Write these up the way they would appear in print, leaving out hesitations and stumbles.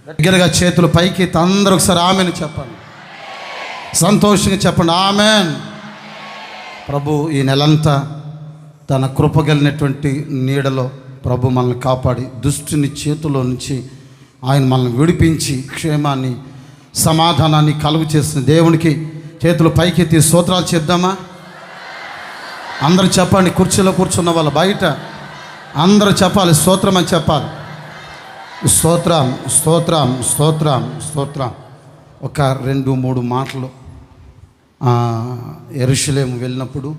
దగ్గరగా చేతులు పైకి అందరూ ఒకసారి ఆమెను చెప్పండి, సంతోషంగా చెప్పండి ఆమెన్. ప్రభు ఈ నెలంతా తన కృపగలిగినటువంటి నీడలో ప్రభు మనల్ని కాపాడి దుష్టుని చేతిలో నుంచి ఆయన మనల్ని విడిపించి క్షేమాన్ని సమాధానాన్ని కలుగు చేసిన దేవునికి చేతులు పైకెత్తి స్తోత్రాలు చేద్దామా? అందరూ చెప్పండి. కుర్చీలో కూర్చున్న వాళ్ళ బయట అందరూ చెప్పాలి, స్తోత్రం అని చెప్పాలి. స్తోత్రం స్తోత్రం స్తోత్రం స్తోత్రం. ఒక 2-3 మాటలు. యెరూషలేము వెళ్ళినప్పుడు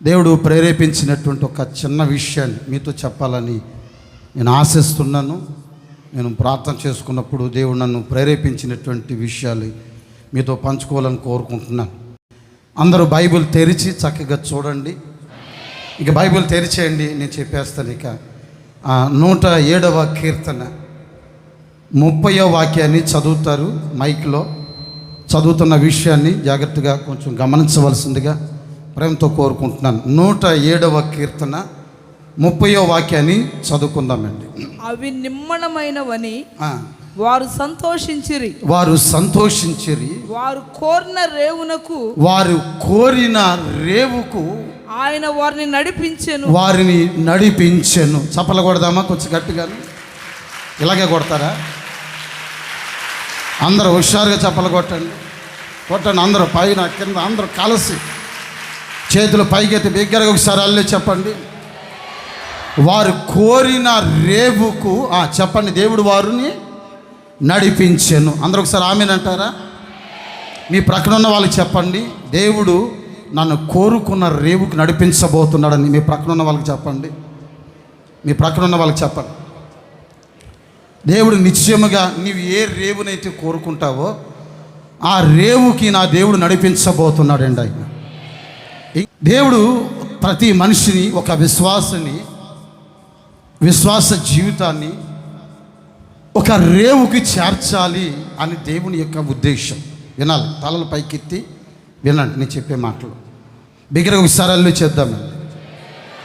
దేవుడు ప్రేరేపించినటువంటి ఒక చిన్న విషయాన్ని మీతో చెప్పాలని నేను ఆశిస్తున్నాను. నేను ప్రార్థన చేసుకున్నప్పుడు దేవుడు నన్ను ప్రేరేపించినటువంటి విషయాలు మీతో పంచుకోవాలని కోరుకుంటున్నాను. అందరూ బైబిల్ తెరిచి చక్కగా చూడండి. ఇక బైబిల్ తెరిచేయండి, నేను చెప్పేస్తాను. ఇక 107వ కీర్తన 30వ వాక్యాన్ని చదువుతారు. మైక్లో చదువుతున్న విషయాన్ని జాగ్రత్తగా కొంచెం గమనించవలసిందిగా ప్రేమతో కోరుకుంటున్నాను. 107వ కీర్తన 30వ వాక్యాన్ని చదువుకుందామండి. అవి నిమ్మనమైనవని వారు సంతోషించిరి, వారు కోరిన రేవుకు ఆయన వారిని నడిపించెను. చప్పలు కొడదామా కొంచెం గట్టిగా? ఇలాగే కొడతారా? అందరూ హుషారుగా చప్పలు కొట్టండి. అందరూ పైన కింద అందరూ కలిసి చేతులు పైకెత్తి బిగ్గరగా ఒకసారి అల్లే చెప్పండి. వారు కోరిన రేవుకు చెప్పండి, దేవుడు వారిని నడిపించెను. అందరూ ఒకసారి ఆమెన్ అంటారా? మీ ప్రక్కన ఉన్న వాళ్ళకి చెప్పండి, దేవుడు నన్ను కోరుకున్న రేవుకు నడిపించబోతున్నాడని మీ ప్రక్కన ఉన్న వాళ్ళకి చెప్పండి. దేవుడు నిశ్చయముగా నీవు ఏ రేవునైతే కోరుకుంటావో ఆ రేవుకి నా దేవుడు నడిపించబోతున్నాడండి. ఆయన దేవుడు ప్రతి మనిషిని, ఒక విశ్వాస జీవితాన్ని ఒక రేవుకి చేర్చాలి అని దేవుని యొక్క ఉద్దేశం. వినాలి, తలలు పైకెత్తి వినండి నేను చెప్పే మాటలు. బిగ్గరగా ఒకసారి అల్లు చేద్దామండి,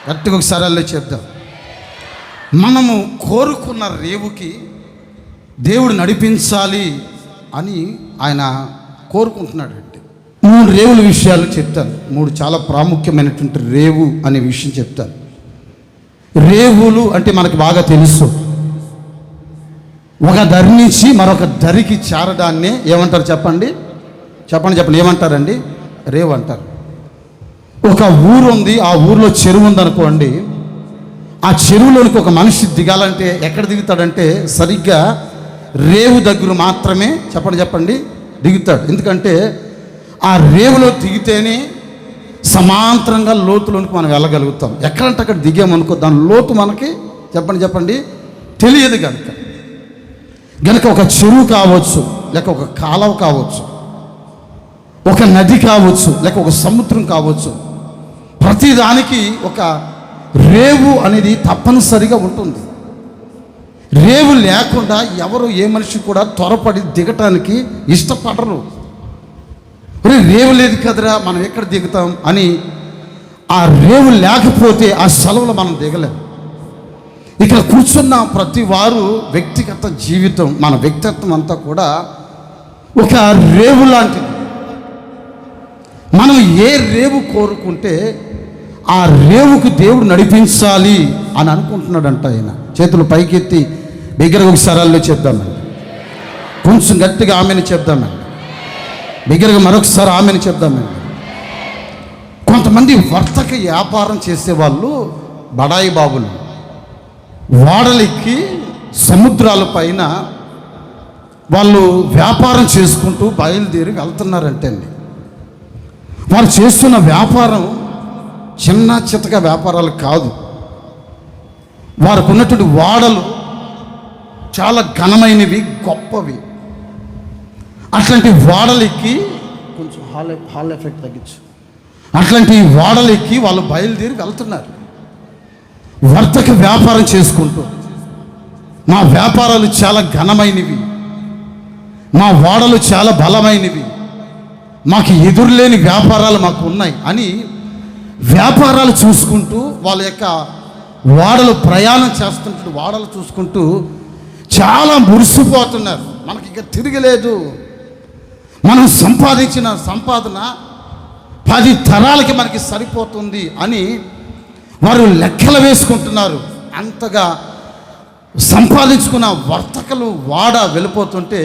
గట్టిగా ఒకసారి అల్లు చేద్దాం. మనము కోరుకున్న రేవుకి దేవుడు నడిపించాలి అని ఆయన కోరుకుంటున్నాడు. 3 రేవుల విషయాలు చెప్తాను. 3 చాలా ప్రాముఖ్యమైనటువంటి రేవు అనే విషయం చెప్తాను. రేవులు అంటే మనకు బాగా తెలుసు. ఒక దరి నుంచి మరొక దరికి చేరడాన్ని ఏమంటారు చెప్పండి? ఏమంటారండి? రేవు అంటారు. ఒక ఊరు ఉంది, ఆ ఊరిలో చెరువు ఉందనుకోండి. ఆ చెరువులోనికి ఒక మనిషి దిగాలంటే ఎక్కడ దిగుతాడంటే సరిగ్గా రేవు దగ్గర మాత్రమే చెప్పండి దిగుతాడు. ఎందుకంటే ఆ రేవులో దిగితేనే సమాంతరంగా లోతులోనికి మనం వెళ్ళగలుగుతాం. ఎక్కడంటే అక్కడ దిగామనుకో దాని లోతు మనకి చెప్పండి తెలియదు. గనక ఒక చెరువు కావచ్చు, లేక ఒక కాలువ కావచ్చు, ఒక నది కావచ్చు, లేక ఒక సముద్రం కావచ్చు, ప్రతిదానికి ఒక రేవు అనేది తప్పనిసరిగా ఉంటుంది. రేవు లేకుండా ఎవరు ఏ మనిషి కూడా త్వరపడి దిగటానికి ఇష్టపడరు. రేవు లేదు కదరా మనం ఎక్కడ దిగుతాం అని. ఆ రేవు లేకపోతే ఆ సెలవులో మనం దిగలేం. ఇక్కడ కూర్చున్న ప్రతి వారు వ్యక్తిగత జీవితం, మన వ్యక్తిత్వం అంతా కూడా ఒక రేవు లాంటిది. మనం ఏ రేవు కోరుకుంటే ఆ రేవుకు దేవుడు నడిపించాలి అని అనుకుంటున్నాడంట ఆయన. చేతులు పైకెత్తి బిగ్గరగా ఒకసారి అల్లు చెప్దామండి, కొంచెం గట్టిగా ఆమెను చెప్దామండి, బిగ్గరగా మరొకసారి ఆమెను చెప్దామండి. కొంతమంది వర్తక వ్యాపారం చేసేవాళ్ళు, బడాయి బాబులు, ఓడలెక్కి సముద్రాల పైన వాళ్ళు వ్యాపారం చేసుకుంటూ బయలుదేరి వెళ్తున్నారంటే అండి. వారు చేస్తున్న వ్యాపారం చిన్న చితక వ్యాపారాలు కాదు. వారికి ఉన్నటువంటి ఓడలు చాలా ఘనమైనవి, గొప్పవి. అట్లాంటి ఓడలెక్కి కొంచెం హాల్ ఎఫెక్ట్ తగ్గించు. అట్లాంటి ఓడలెక్కి వాళ్ళు బయలుదేరి వెళ్తున్నారు వర్తక వ్యాపారం చేసుకుంటూ. మా వ్యాపారాలు చాలా ఘనమైనవి, మా ఓడలు చాలా బలమైనవి, మాకు ఎదురులేని వ్యాపారాలు మాకు ఉన్నాయి అని వ్యాపారాలు చూసుకుంటూ వాళ్ళ యొక్క ఓడలు ప్రయాణం చేస్తుంటే ఓడలు చూసుకుంటూ చాలా మురిసిపోతున్నారు. మనకి ఇక తిరగలేదు. మనం సంపాదించిన సంపాదన 10 తరాలకి మనకి సరిపోతుంది అని వారు లెక్కలు వేసుకుంటున్నారు. అంతగా సంపాదించుకున్న వర్తకులు వాడ వెళ్ళిపోతుంటే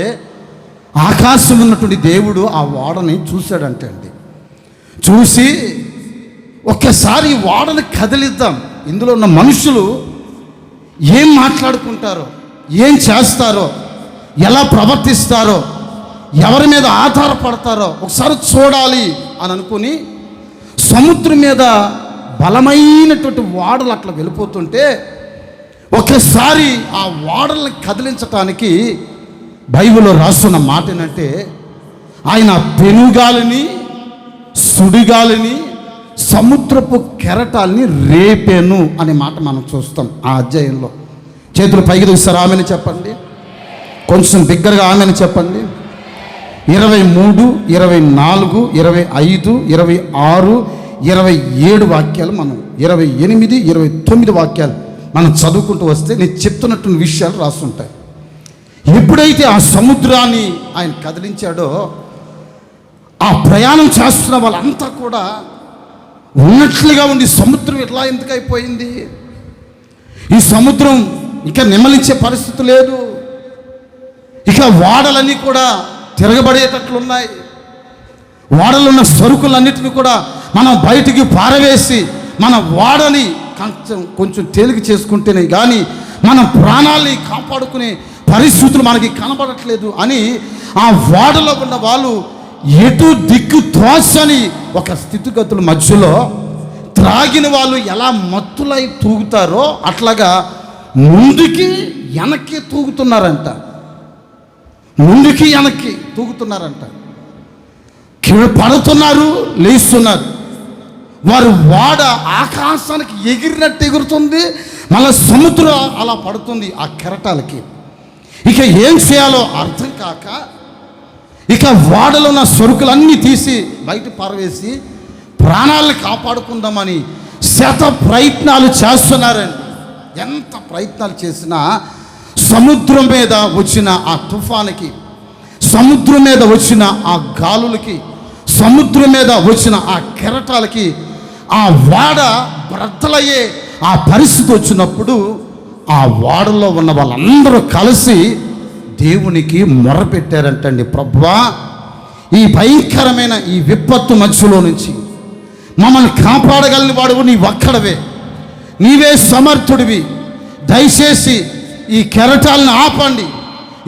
ఆకాశం ఉన్నటువంటి దేవుడు ఆ వాడని చూశాడంటే అండి. చూసి ఒక్కసారి వాడని కదిలిద్దాం, ఇందులో ఉన్న మనుషులు ఏం మాట్లాడుకుంటారో, ఏం చేస్తారో, ఎలా ప్రవర్తిస్తారో, ఎవరి మీద ఆధారపడతారో ఒకసారి చూడాలి అని అనుకుని సముద్రం మీద బలమైనటువంటి వాడలు అట్లా వెళ్ళిపోతుంటే ఒక్కసారి ఆ వాడల్ని కదిలించటానికి బైబిల్లో రాస్తున్న మాట ఏంటంటే, ఆయన పెనుగాలిని సుడిగాలిని సముద్రపు కెరటాల్ని రేపెను అనే మాట మనం చూస్తాం ఆ అధ్యాయంలో. చేతులు పైకి చూస్తారు, ఆమెను చెప్పండి. కొంచెం బిగ్గరగా ఆమెను చెప్పండి. 23, 24, 25, 26, 27 వాక్యాలు మనం 28, 29 వాక్యాలు మనం చదువుకుంటూ వస్తే నేను చెప్తున్నటువంటి విషయాలు రాస్తుంటాయి. ఎప్పుడైతే ఆ సముద్రాన్ని ఆయన కదిలించాడో ఆ ప్రయాణం చేస్తున్న వాళ్ళంతా కూడా ఉన్నట్లుగా ఉండి సముద్రం ఎట్లా ఎందుకు అయిపోయింది, ఈ సముద్రం ఇంకా నెమ్మలించే పరిస్థితి లేదు, ఇక వాడలన్నీ కూడా తిరగబడేటట్లున్నాయి, వాడలో ఉన్న సరుకులన్నిటిని కూడా మనం బయటికి పారవేసి మన వాడని కొంచెం తేలిక చేసుకుంటేనే కానీ మన ప్రాణాలని కాపాడుకునే పరిస్థితులు మనకి కనబడట్లేదు అని ఆ వాడలో ఉన్న వాళ్ళు ఎటు దిక్కు తోచని ఒక స్థితిగతుల మధ్యలో త్రాగిన వాళ్ళు ఎలా మత్తులై తూగుతారో అట్లాగా ముందుకి వెనక్కి తూగుతున్నారంట. ముందుకి వెనక్కి తూగుతున్నారంట. పడుతున్నారు, లేస్తున్నారు. వారు వాడ ఆకాశానికి ఎగిరినట్టు ఎగురుతుంది, మళ్ళీ సముద్రం అలా పడుతుంది ఆ కెరటాలకి. ఇక ఏం చేయాలో అర్థం కాక ఇక వాడలో ఉన్న సరుకులన్నీ తీసి బయట పారవేసి ప్రాణాలను కాపాడుకుందామని శత ప్రయత్నాలు చేస్తున్నారండి. ఎంత ప్రయత్నాలు చేసినా సముద్రం మీద వచ్చిన ఆ తుఫానికి, సముద్రం మీద వచ్చిన ఆ గాలులకి, సముద్రం మీద వచ్చిన ఆ కెరటాలకి ఆ వాడ బ్రద్దలయ్యే ఆ పరిస్థితి వచ్చినప్పుడు ఆ వాడలో ఉన్న వాళ్ళందరూ కలిసి దేవునికి మొర్రపెట్టారంటండి. ప్రభువా, ఈ భయంకరమైన ఈ విపత్తు మధ్యలో నుంచి మమ్మల్ని కాపాడగలిగిన వాడు నీ ఒక్కడవే, నీవే సమర్థుడివి, దయచేసి ఈ కెరటాలను ఆపండి,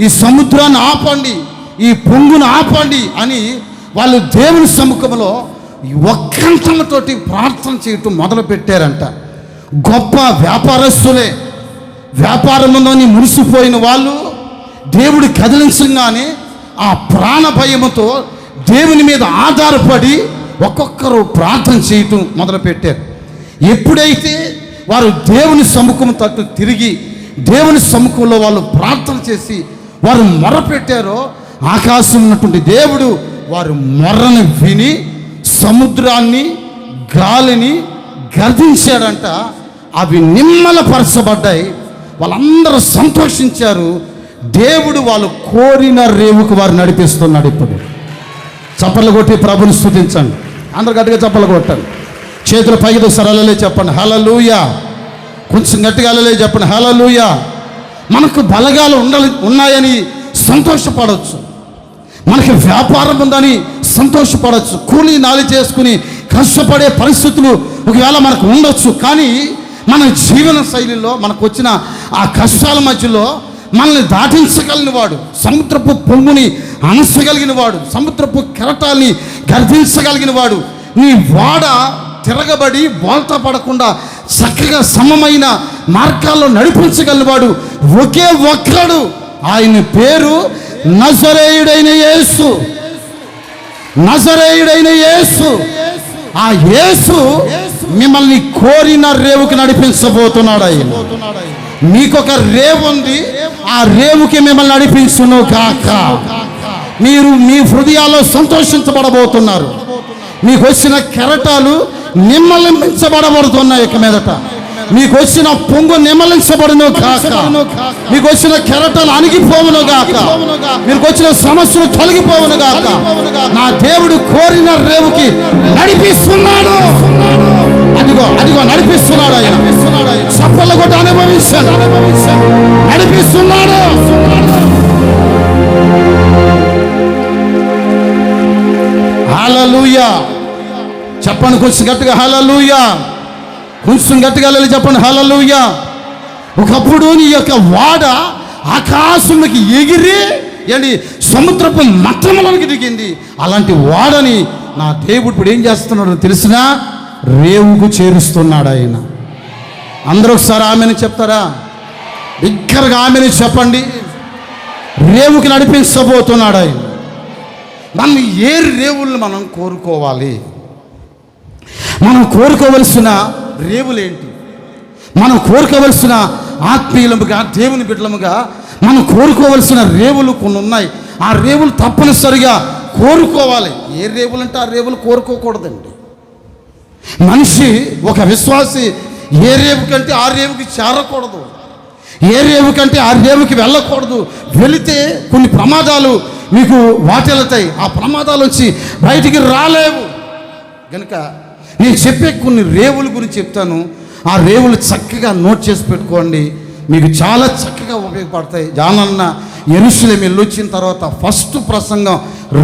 ఈ సముద్రాన్ని ఆపండి, ఈ పొంగును ఆపండి అని వాళ్ళు దేవుని సముఖంలో ఒక్కంఠంతోటి ప్రార్థన చేయటం మొదలు పెట్టారంట. గొప్ప వ్యాపారస్తులే, వ్యాపారంలోని మురిసిపోయిన వాళ్ళు దేవుడి కదిలించగానే ఆ ప్రాణ భయముతో దేవుని మీద ఆధారపడి ఒక్కొక్కరు ప్రార్థన చేయటం మొదలుపెట్టారు. ఎప్పుడైతే వారు దేవుని సముఖం తట్టు తిరిగి దేవుని సముఖంలో వాళ్ళు ప్రార్థన చేసి వారు మొర్రపెట్టారో ఆకాశం ఉన్నటువంటి దేవుడు వారు మొర్రను విని సముద్రాన్ని గాలిని గర్జించాడంట. అవి నిమ్మలపరచబడ్డాయి. వాళ్ళందరూ సంతోషించారు. దేవుడు వాళ్ళు కోరిన రేవుకు వారు నడిపిస్తున్నాడు. ఇప్పుడు చప్పట్లు కొట్టి ప్రభుని స్తుతించండి. అందరు గట్టిగా చప్పట్లు కొట్టండి. చేతులు పైకి సరళలే చెప్పండి హల్లెలూయా. కొంచెం గట్టిగా హల్లెలూయా చెప్పండి హల్లెలూయా. మనకు బలగాలు ఉన్నాయని సంతోషపడవచ్చు, మనకి వ్యాపారం ఉందని సంతోషపడవచ్చు, కూలీ నాలి చేసుకుని కష్టపడే పరిస్థితులు ఒకవేళ మనకు ఉండొచ్చు. కానీ మన జీవన శైలిలో మనకు వచ్చిన ఆ కష్టాల మధ్యలో మనల్ని దాటించగలిగిన వాడు, సముద్రపు పొంగుని అనసగలిగిన వాడు, సముద్రపు కెరటాల్ని గర్జించగలిగిన వాడు, నీ వాడ తిరగబడి బోల్తా పడకుండా చక్కగా సమమైన మార్గాల్లో నడిపించగలిగిన వాడు ఒకే ఒక్కడు. ఆయన పేరు నజరేయుడైన యేసు. నజరేయుడైన యేసు. ఆ యేసు మిమ్మల్ని కోరిన రేవుకి నడిపించబోతున్నాడు. ఆయన మీకొక రేవు ఉంది, ఆ రేవుకి మిమ్మల్ని నడిపించును కాక. మీరు మీ హృదయాల్లో సంతోషించబడబోతున్నారు. మీకు వచ్చిన కెరటాలు నిమ్మలించబడబడుతున్నాయి. ఇక మీదట మీకు వచ్చిన పొంగు నిమలించబడును కాక, మీకు వచ్చిన కెరటాలు అణిగిపోవును గాక, మీకు వచ్చిన సమస్యలు తొలగిపోవును గాక. నా దేవుడు కోరిన రేవుకి నడిపిస్తున్నాడు. అదిగో అదిగో నడిపిస్తున్నాడు ఆయన. చప్పట్లు కొట్టి అనుభవించాడు, నడిపిస్తున్నాడు. హల్లెలూయా చెప్పండి కొంచెం గట్టిగా, హల్లెలూయా. కొంచెం గట్టిగా చెప్పండి, హల్లెలూయా. ఒకప్పుడు నీ యొక్క వాడ ఆకాశంలోకి ఎగిరి ఏంటి సముద్రపు మట్టములోకి దిగింది. అలాంటి వాడని నా దేవుడు ఇప్పుడు ఏం చేస్తున్నాడో తెలిసినా రేవుకు చేరుస్తున్నాడు ఆయన. అందరూ ఒకసారి ఆమెను చెప్తారా? బిగ్గరగా ఆమెను చెప్పండి. రేవుకి నడిపించబోతున్నాడు ఆయన. మనం ఏ రేవుల్ని మనం కోరుకోవాలి? మనం కోరుకోవలసిన రేవులేంటి? మనం కోరుకోవలసిన ఆత్మీయులముగా, దేవుని బిడ్డలముగా మనం కోరుకోవలసిన రేవులు కొన్ని ఉన్నాయి. ఆ రేవులు తప్పనిసరిగా కోరుకోవాలి. ఏ రేవులు అంటే ఆ రేవులు కోరుకోకూడదండి. మనిషి, ఒక విశ్వాసి ఏ రేవు కంటే ఆ రేవుకి చేరకూడదు, ఏ రేవు కంటే ఆ రేవుకి వెళ్ళకూడదు. వెళితే కొన్ని ప్రమాదాలు మీకు వాటిల్లుతాయి. ఆ ప్రమాదాలు వచ్చి బయటికి రాలేవు. కనుక నేను చెప్పే కొన్ని రేవుల గురించి చెప్తాను. ఆ రేవులు చక్కగా నోట్ చేసి పెట్టుకోండి, మీకు చాలా చక్కగా ఉపయోగపడతాయి. జానన్న యెరూషలేము వెళ్ళొచ్చిన తర్వాత ఫస్ట్ ప్రసంగం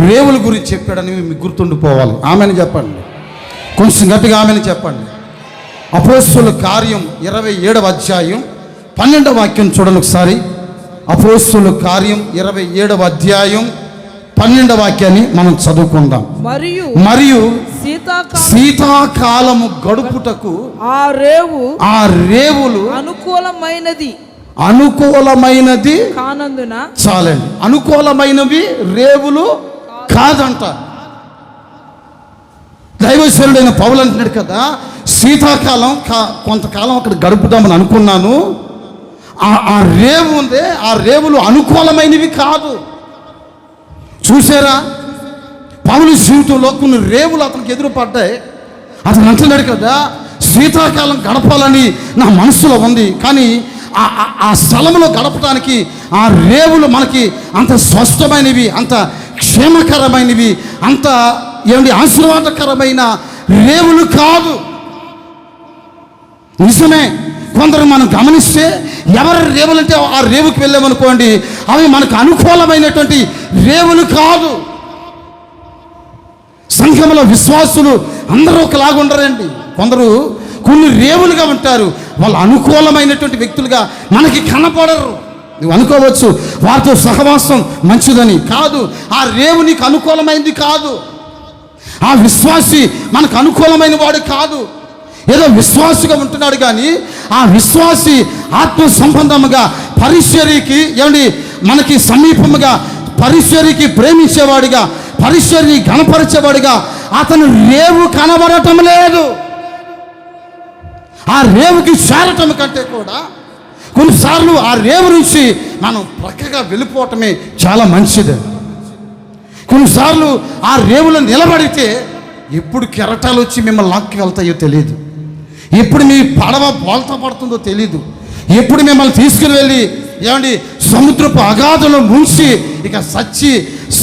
రేవుల గురించి చెప్పాడని మీకు గుర్తుండిపోవాలి. ఆమెను చెప్పండి, కొంచెం గట్టిగా ఆమెను చెప్పండి. అపోస్తలుల కార్యం 27వ అధ్యాయం 12వ వాక్యం చూడండి ఒకసారి. అపోస్తలుల కార్యం 27వ అధ్యాయం 12వ వాక్యాన్ని మనం చదువుకుందాం. మరియు శీతాకాలము గడుపుటకు ఆ రేవులు అనుకూలమైనది కానందున, చాలండి, అనుకూలమైనవి రేవులు కాదంట. దైవశరుడైన పౌలు అంటున్నాడు కదా, శీతాకాలం కొంతకాలం అక్కడ గడుపుదామని అనుకున్నాను. ఆ రేవు ఉందే, ఆ రేవులు అనుకూలమైనవి కాదు. చూసారా, పౌలు జీవితంలో కొన్ని రేవులు అతనికి ఎదురుపడ్డాయి. అతను అంటున్నాడు కదా, శీతాకాలం గడపాలని నా మనసులో ఉంది, కానీ ఆ స్థలంలో గడపడానికి ఆ రేవులు మనకి అంత స్పష్టమైనవి, అంత క్షేమకరమైనవి, అంత ఆశీర్వాదకరమైన రేవులు కాదు. నిజమే, కొందరు మనం గమనిస్తే ఎవరి రేవులంటే ఆ రేవుకి వెళ్ళామనుకోండి, అవి మనకు అనుకూలమైనటువంటి రేవులు కాదు. సంఘంలో విశ్వాసులు అందరూ ఒకలాగా ఉండరండి. కొందరు కొన్ని రేవులుగా ఉంటారు, వాళ్ళు అనుకూలమైనటువంటి వ్యక్తులుగా మనకి కనపడరు. నువ్వు అనుకోవచ్చు వారితో సహవాసం మంచిదని. కాదు, ఆ రేవు నీకు అనుకూలమైనది కాదు. ఆ విశ్వాసి మనకు అనుకూలమైన వాడు కాదు. ఏదో విశ్వాసిగా ఉంటున్నాడు, కానీ ఆ విశ్వాసి ఆత్మ సంబంధముగా పరిచర్యకి మనకి సమీపముగా పరిచర్యకి ప్రేమించేవాడిగా, పరిచర్యని గణపరిచేవాడిగా అతను రేవు కనబడటం లేదు. ఆ రేవుకి చేరటం కంటే కూడా కొన్నిసార్లు ఆ రేవు నుంచి మనం ప్రక్కగా వెళ్ళిపోవటమే చాలా మంచిది. కొన్నిసార్లు ఆ రేవులో నిలబడితే ఎప్పుడు కెరటాలు వచ్చి మిమ్మల్ని లాక్కి వెళ్తాయో తెలియదు, ఎప్పుడు మీ పడవ బోల్తా పడుతుందో తెలీదు, ఎప్పుడు మిమ్మల్ని తీసుకుని వెళ్ళి సముద్రపు అగాధంలో ముంచి ఇక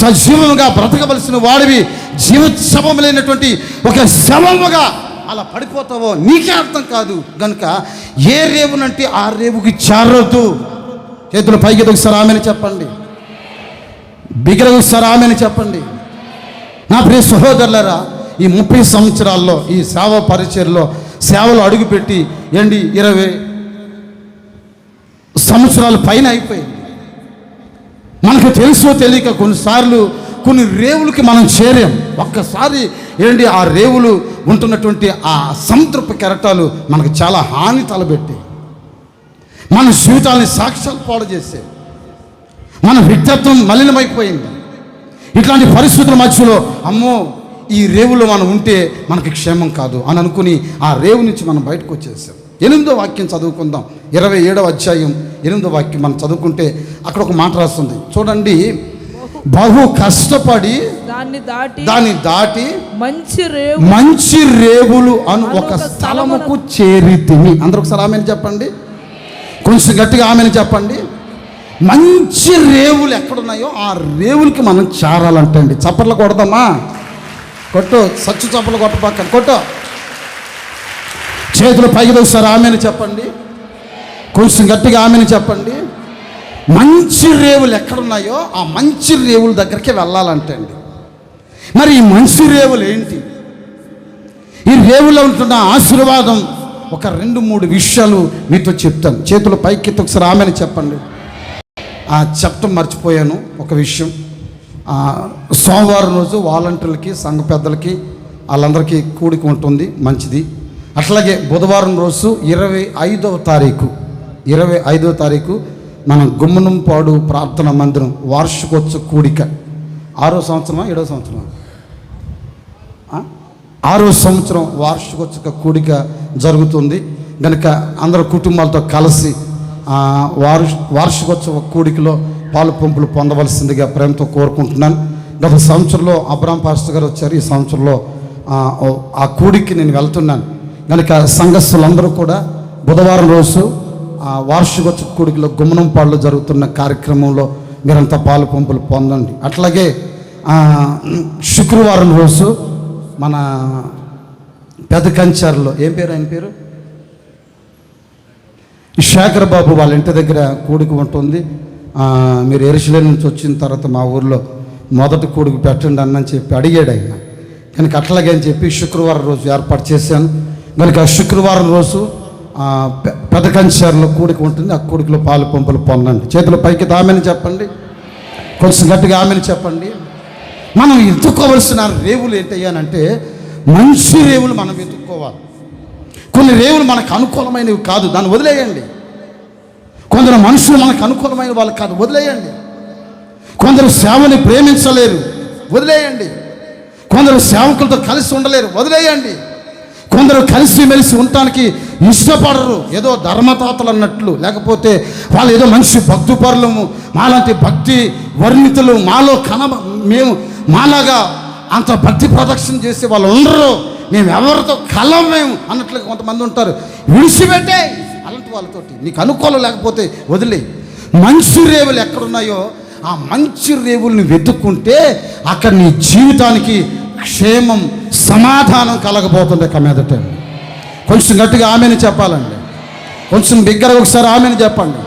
సజీవముగా బ్రతకవలసిన వాడివి జీవశవం లేనటువంటి ఒక శవముగా అలా పడిపోతావో నీకే అర్థం కాదు. కనుక ఏ రేవునంటే ఆ రేవుకి చేరొద్దు. చేతులు పైకి ఒకసారి ఆమెను చెప్పండి, బిగ్గర ఒకసారి ఆమెను చెప్పండి. నా ప్రియ సహోదరులారా, ఈ 30 సంవత్సరాల్లో ఈ సేవ పరిచర్లో సేవలు అడుగుపెట్టి 20 సంవత్సరాల పైన అయిపోయింది. మనకు తెలుసో తెలియక కొన్నిసార్లు కొన్ని రేవులకి మనం చేరాం. ఒక్కసారి ఆ రేవులు ఉంటున్నటువంటి ఆ సముద్రపు కెరటాలు మనకు చాలా హాని తలబెట్టి మన జీవితాలని సాక్ష్యాలు పాడు చేసే, మన వ్యక్తిత్వం మలినమైపోయింది. ఇట్లాంటి పరిస్థితుల మధ్యలో అమ్మో ఈ రేవులో మనం ఉంటే మనకి క్షేమం కాదు అని అనుకుని ఆ రేవు నుంచి మనం బయటకు వచ్చేసాం. 8వ వాక్యం చదువుకుందాం. 27వ అధ్యాయం 8వ వాక్యం మనం చదువుకుంటే అక్కడ ఒక మాట రాస్తుంది చూడండి. బహు కష్టపడి దాన్ని దాటి మంచి రేవులు అను ఒక స్థలముకు చేరితిమి. అందరూ ఒకసారి ఆమెను చెప్పండి, కొంచెం గట్టిగా ఆమెను చెప్పండి. మంచి రేవులు ఎక్కడున్నాయో ఆ రేవులకి మనం చేరాలంటండి. చప్పట్లు కొడదామా? కొట్టు, సచ్చు చప్పట్లు కొట్ట పక్కన కొట్టు. చేతులు పైకి ఒకసారి ఆమెను చెప్పండి, కొంచెం గట్టిగా ఆమెను చెప్పండి. మంచి రేవులు ఎక్కడున్నాయో ఆ మంచి రేవుల దగ్గరికి వెళ్ళాలంటండి. మరి ఈ మంచి రేవులు ఏంటి? ఈ రేవులో ఉంటున్న ఆశీర్వాదం ఒక 2-3 విషయాలు మీతో చెప్తాను. చేతులు పైకి ఒకసారి ఆమెను చెప్పండి. చెప్పటం మర్చిపోయాను ఒక విషయం. సోమవారం రోజు వాలంటీర్లకి, సంఘ పెద్దలకి, వాళ్ళందరికీ కూడిక ఉంటుంది, మంచిది. అట్లాగే బుధవారం రోజు 25వ తారీఖు మనం గుమ్మనంపాడు ప్రార్థన మందిరం వార్షికోత్సవ కూడిక. 6వ సంవత్సరమా 7వ సంవత్సరమా? 6వ సంవత్సరం వార్షికోత్సవ కూడిక జరుగుతుంది కనుక అందరూ కుటుంబాలతో కలిసి వార్షికోత్సవ కూడికలో పాలు పంపులు పొందవలసిందిగా ప్రేమతో కోరుకుంటున్నాను. గత సంవత్సరంలో అబ్రాం పాస్టర్ గారు వచ్చారు. ఈ సంవత్సరంలో ఆ కూడికి నేను వెళ్తున్నాను కనుక సంఘస్థులందరూ కూడా బుధవారం రోజు వార్షికోత్సవ కూడికలో గుమ్మనంపాడులో జరుగుతున్న కార్యక్రమంలో మీరంతా పాలు పంపులు పొందండి. అట్లాగే శుక్రవారం రోజు మన పెద్ద కంచారులో ఏం పేరు, ఆయన పేరు శేఖర్ బాబు వాళ్ళ ఇంటి దగ్గర కూడిక ఉంటుంది. మీరు ఎరుసలేం నుంచి వచ్చిన తర్వాత మా ఊర్లో మొదటి కూడికి పెట్టండి అన్నని చెప్పి అడిగాడు ఆయన. కనుక అట్లాగే అని చెప్పి శుక్రవారం రోజు ఏర్పాటు చేశాను కనుక శుక్రవారం రోజు పెద్ద కంచారులో కూడిక ఉంటుంది. ఆ కూడికలో పాలు పంపులు పొందండి. చేతుల పైకి ఆమెను చెప్పండి, కొంచెం గట్టిగా ఆమెను చెప్పండి. మనం ఎత్తుకోవలసిన రేవులు ఏంటయ్యానంటే మంచి రేవులు మనం ఎత్తుక్కోవాలి. కొన్ని రేవులు మనకు అనుకూలమైనవి కాదు, దాన్ని వదిలేయండి. కొందరు మనుషులు మనకు అనుకూలమైన వాళ్ళు కాదు, వదిలేయండి. కొందరు సేవని ప్రేమించలేరు, వదిలేయండి. కొందరు సేవకులతో కలిసి ఉండలేరు, వదిలేయండి. కొందరు కలిసి మెలిసి ఉండటానికి ఇష్టపడరు, ఏదో ధర్మతాతలు అన్నట్లు, లేకపోతే వాళ్ళు ఏదో మంచి భక్తుపరులము, మాలాంటి భక్తి వర్ణితులు, మేము మాలాగా అంత భక్తి ప్రదక్షిణ చేసే వాళ్ళు ఉండరు, మేము ఎవరితో మేము అన్నట్లుగా కొంతమంది ఉంటారు. విడిచిపెట్టే అలాంటి వాళ్ళతోటి నీకు అనుకూలం లేకపోతే వదిలే. మంచి రేవులు ఎక్కడున్నాయో ఆ మంచి రేవుల్ని వెతుక్కుంటే అక్కడ నీ జీవితానికి క్షేమం, సమాధానం కలగబోతుంది. మీదట కొంచెం గట్టిగా ఆమెను చెప్పాలండి, కొంచెం బిగ్గరగా ఒకసారి ఆమెను చెప్పండి.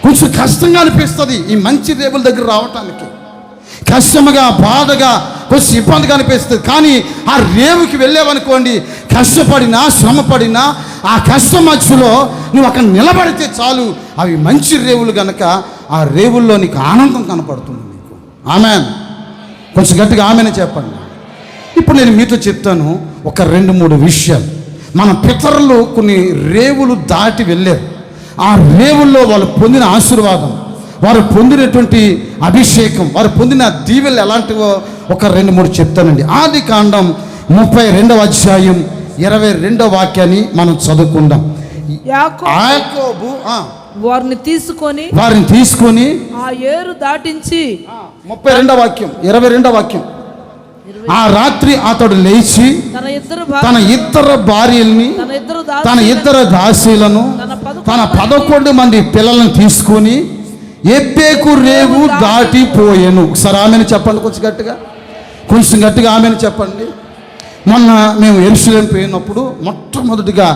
కొంచెం కష్టంగా అనిపిస్తుంది ఈ మంచి రేవుల దగ్గర రావటానికి, కష్టముగా, బాధగా, కొంచెం ఇబ్బందిగా అనిపిస్తుంది. కానీ ఆ రేవుకి వెళ్ళేవనుకోండి, కష్టపడినా శ్రమపడినా ఆ కష్టం మధ్యలో నువ్వు అక్కడ నిలబడితే చాలు, అవి మంచి రేవులు కనుక ఆ రేవుల్లో నీకు ఆనందం కనపడుతుంది నీకు. ఆమెన్. కొంచెం గట్టిగా ఆమెను చెప్పండి. ఇప్పుడు నేను మీతో చెప్తాను ఒక 2-3 విషయాలు. మన పితరులు కొన్ని రేవులు దాటి వెళ్ళారు. ఆ రేవుల్లో వాళ్ళు పొందిన ఆశీర్వాదం, వారు పొందినటువంటి అభిషేకం, వారు పొందిన దీవెలు ఎలాంటివో ఒక 2-3 చెప్తానండి. ఆదికాండం 32వ అధ్యాయం 22వ వాక్యాన్ని మనం చదువుకుందాం. యాకోబు వారిని తీసుకొని ఆ ఏరు దాటించి 32వ వాక్యం 22వ వాక్యం. ఆ రాత్రి అతడు లేచి తన ఇద్దరు భార్యల్ని, తన ఇద్దరు దాసీలను, తన 11 మంది పిల్లలను తీసుకొని ఎబ్బేకు రేవు దాటిపోయాను. ఒకసారి ఆమెను చెప్పండి, కొంచెం గట్టిగా ఆమెను చెప్పండి. మొన్న మేము యెరూషలేం పోయినప్పుడు మొట్టమొదటిగా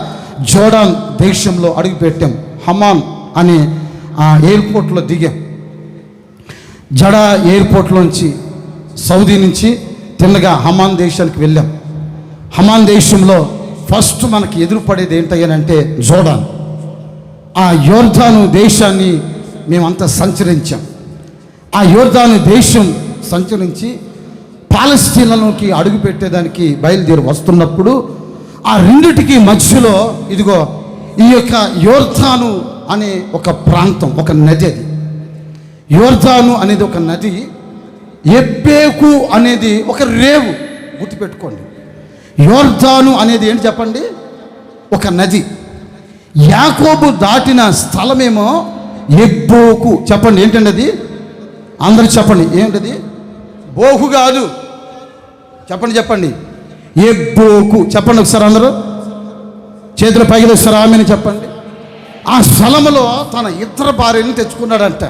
జోర్డాన్ దేశంలో అడుగుపెట్టాం. హమాన్ అనే ఎయిర్పోర్ట్లో దిగాం. జడా ఎయిర్పోర్ట్లోంచి సౌదీ నుంచి తిన్నగా హమాన్ దేశానికి వెళ్ళాం. హమాన్ దేశంలో ఫస్ట్ మనకి ఎదురుపడేది ఏంటయ్యానంటే జోర్డాన్. ఆ యోర్దాను దేశాన్ని మేమంతా సంచరించాం. ఆ యోర్దాను దేశం సంచరించి పాలస్తీనాలోకి అడుగు పెట్టేదానికి బయలుదేరి వస్తున్నప్పుడు ఆ రెండిటికి మధ్యలో ఇదిగో ఈ యొక్క యోర్దాను అనే ఒక ప్రాంతం, ఒక నది. అది యోర్దాను అనేది ఒక నది, ఎబ్బేకు అనేది ఒక రేవు. గుర్తుపెట్టుకోండి, యోర్దాను అనేది ఏంటి చెప్పండి, ఒక నది. యాకోబు దాటిన స్థలమేమో ఎబ్బోకు. చెప్పండి ఏంటండి అది, అందరూ చెప్పండి ఏంటది. బోహు కాదు, చెప్పండి చెప్పండి. ఎబ్బోకు చెప్పండి ఒకసారి అందరూ చేతుల పైకి ఒకసారి ఆమెను చెప్పండి. ఆ స్థలములో తన ఇద్దరు భార్యలను తెచ్చుకున్నాడంట,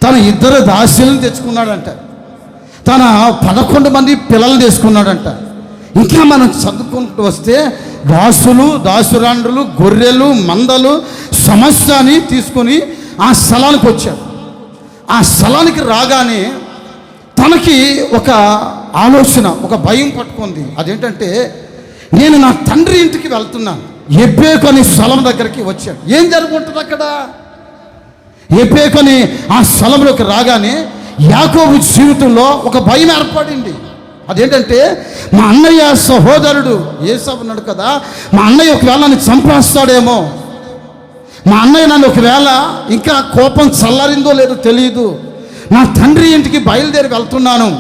తన ఇద్దరు దాసీలను తెచ్చుకున్నాడంట, తన 11 మంది పిల్లలు తీసుకున్నాడంట. ఇంకా మనం చదువుకుంటూ వస్తే దాసులు, దాసురాండ్రులు, గొర్రెలు, మందలు సమస్తాన్ని తీసుకొని ఆ స్థలానికి వచ్చాడు. ఆ స్థలానికి రాగానే తనకి ఒక ఆలోచన, ఒక భయం పట్టుకుంది. అదేంటంటే, నేను నా తండ్రి ఇంటికి వెళ్తున్నాను. ఎబ్బేకు అనే స్థలం దగ్గరికి వచ్చాడు. ఏం జరుగుతుంది అక్కడ? ఎబ్బేకు అని ఆ స్థలంలోకి రాగానే యాకోబు జీవితంలో ఒక భయం ఏర్పడింది. అదేంటంటే, మా అన్నయ్య సహోదరుడు ఏసావు ఉన్నాడు కదా, మా అన్నయ్య ఒకవేళ నన్ను చంపేస్తాడేమో, మా అన్నయ్య నన్ను ఒకవేళ ఇంకా కోపం చల్లారిందో లేదో తెలియదు, నా తండ్రి ఇంటికి బయలుదేరి వెళ్తున్నాను,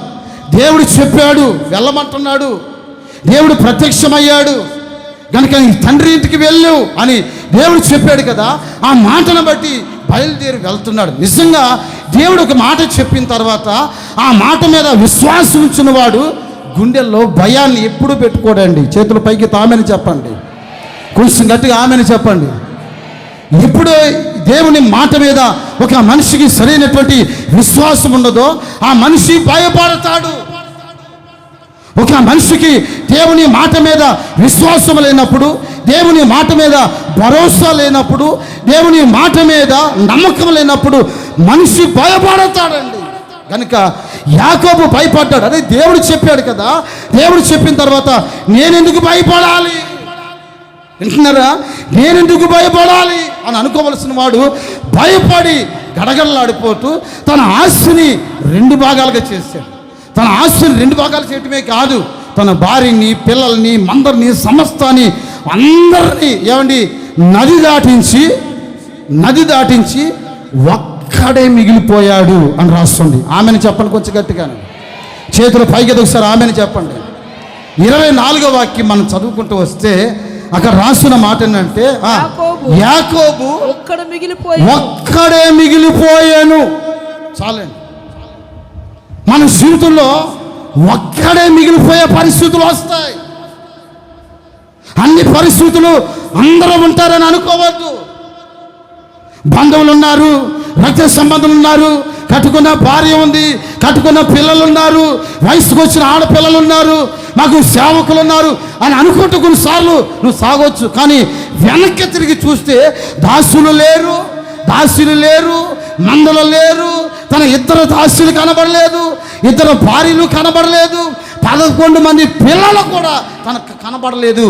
దేవుడు చెప్పాడు వెళ్ళమంటున్నాడు, దేవుడు ప్రత్యక్షమయ్యాడు కనుక నీ తండ్రి ఇంటికి వెళ్ళు అని దేవుడు చెప్పాడు కదా, ఆ మాటను బట్టి బయలుదేరి వెళ్తున్నాడు. నిజంగా దేవుడు ఒక మాట చెప్పిన తర్వాత ఆ మాట మీద విశ్వాసం ఉంచిన వాడు గుండెల్లో భయాన్ని ఎప్పుడూ పెట్టుకోడండి. చేతుల పైకి ఆమెను చెప్పండి, కొంచెం గట్టిగా ఆమెను చెప్పండి. ఎప్పుడు దేవుని మాట మీద ఒక మనిషికి సరైనటువంటి విశ్వాసం ఉండదో ఆ మనిషి భయపడతాడు. ఒక మనిషికి దేవుని మాట మీద విశ్వాసం లేనప్పుడు, దేవుని మాట మీద భరోసా లేనప్పుడు, దేవుని మాట మీద నమ్మకం లేనప్పుడు మనిషి భయపడతాడండి. కనుక యాకోబు భయపడ్డాడు. అదే దేవుడు చెప్పాడు కదా, దేవుడు చెప్పిన తర్వాత నేనెందుకు భయపడాలి వింటున్నారా? నేనెందుకు భయపడాలి అని అనుకోవలసిన వాడు భయపడి గడగడలాడిపోతూ తన ఆస్తిని 2 భాగాలుగా చేశాడు. తన ఆస్తిని 2 భాగాలు చేయటమే కాదు, తన భార్యని, పిల్లల్ని, మందరిని, సమస్తాన్ని అందరినీ ఏమండి నది దాటించి ఒక్కడే మిగిలిపోయాడు అని రాస్తుంది. ఆమెను చెప్పండి కొంచెం గట్టిగానే, చేతులు పైకి ఒకసారి ఆమెను చెప్పండి. 24వ వాక్యం మనం చదువుకుంటూ వస్తే అక్కడ రాసిన మాట ఏంటంటే, యాకోబు ఒక్కడే మిగిలిపోయాను. చాలండి. మన జీవితంలో ఒక్కడే మిగిలిపోయే పరిస్థితులు వస్తాయి. అన్ని పరిస్థితులు అందరూ ఉంటారని అనుకోవద్దు. బంధువులు ఉన్నారు, రక్త సంబంధులు ఉన్నారు, కట్టుకున్న భార్య ఉంది, కట్టుకున్న పిల్లలు ఉన్నారు, వయసుకు వచ్చిన ఆడపిల్లలు ఉన్నారు, మాకు సేవకులు ఉన్నారు అని అనుకుంటూ కొన్నిసార్లు నువ్వు సాగొచ్చు. కానీ వెనక్కి తిరిగి చూస్తే దాసులు లేరు, దాసులు లేరు, మందలు లేరు, తన 2 దాసులు కనబడలేదు, 2 భార్యలు కనబడలేదు, 11 మంది పిల్లలు కూడా తనకు కనబడలేదు.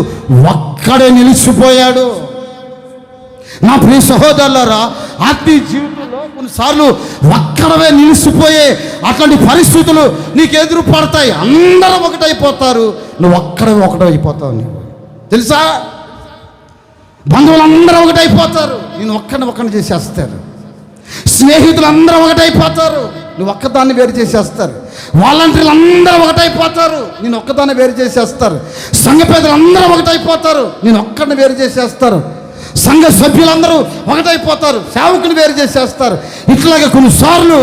ఒక్కడే నిలిచిపోయాడు. నా ప్రియ సహోదరులారా, ఆత్మీయ జీవితంలో కొన్నిసార్లు ఒక్కడవే నిలిచిపోయే అట్లాంటి పరిస్థితులు నీకు ఎదురు పడతాయి. అందరూ ఒకటైపోతారు, నువ్వు ఒక్కడవే ఒకటైపోతావు. నీవు తెలుసా, బంధువులందరూ ఒకటైపోతారు, నేను ఒక్కడిని చేసేస్తారు. స్నేహితులు అందరూ ఒకటైపోతారు, నువ్వు ఒక్కదాన్ని వేరు చేసేస్తారు. వాలంటీర్లు అందరూ ఒకటైపోతారు, నేను ఒక్కదాన్ని వేరు చేసేస్తారు. సంఘ పెద్దలు అందరూ ఒకటైపోతారు, నేను ఒక్కడిని వేరు చేసేస్తారు. సంఘ సభ్యులందరూ ఒకటైపోతారు, సేవకుని వేరు చేసేస్తారు. ఇట్లాగే కొన్నిసార్లు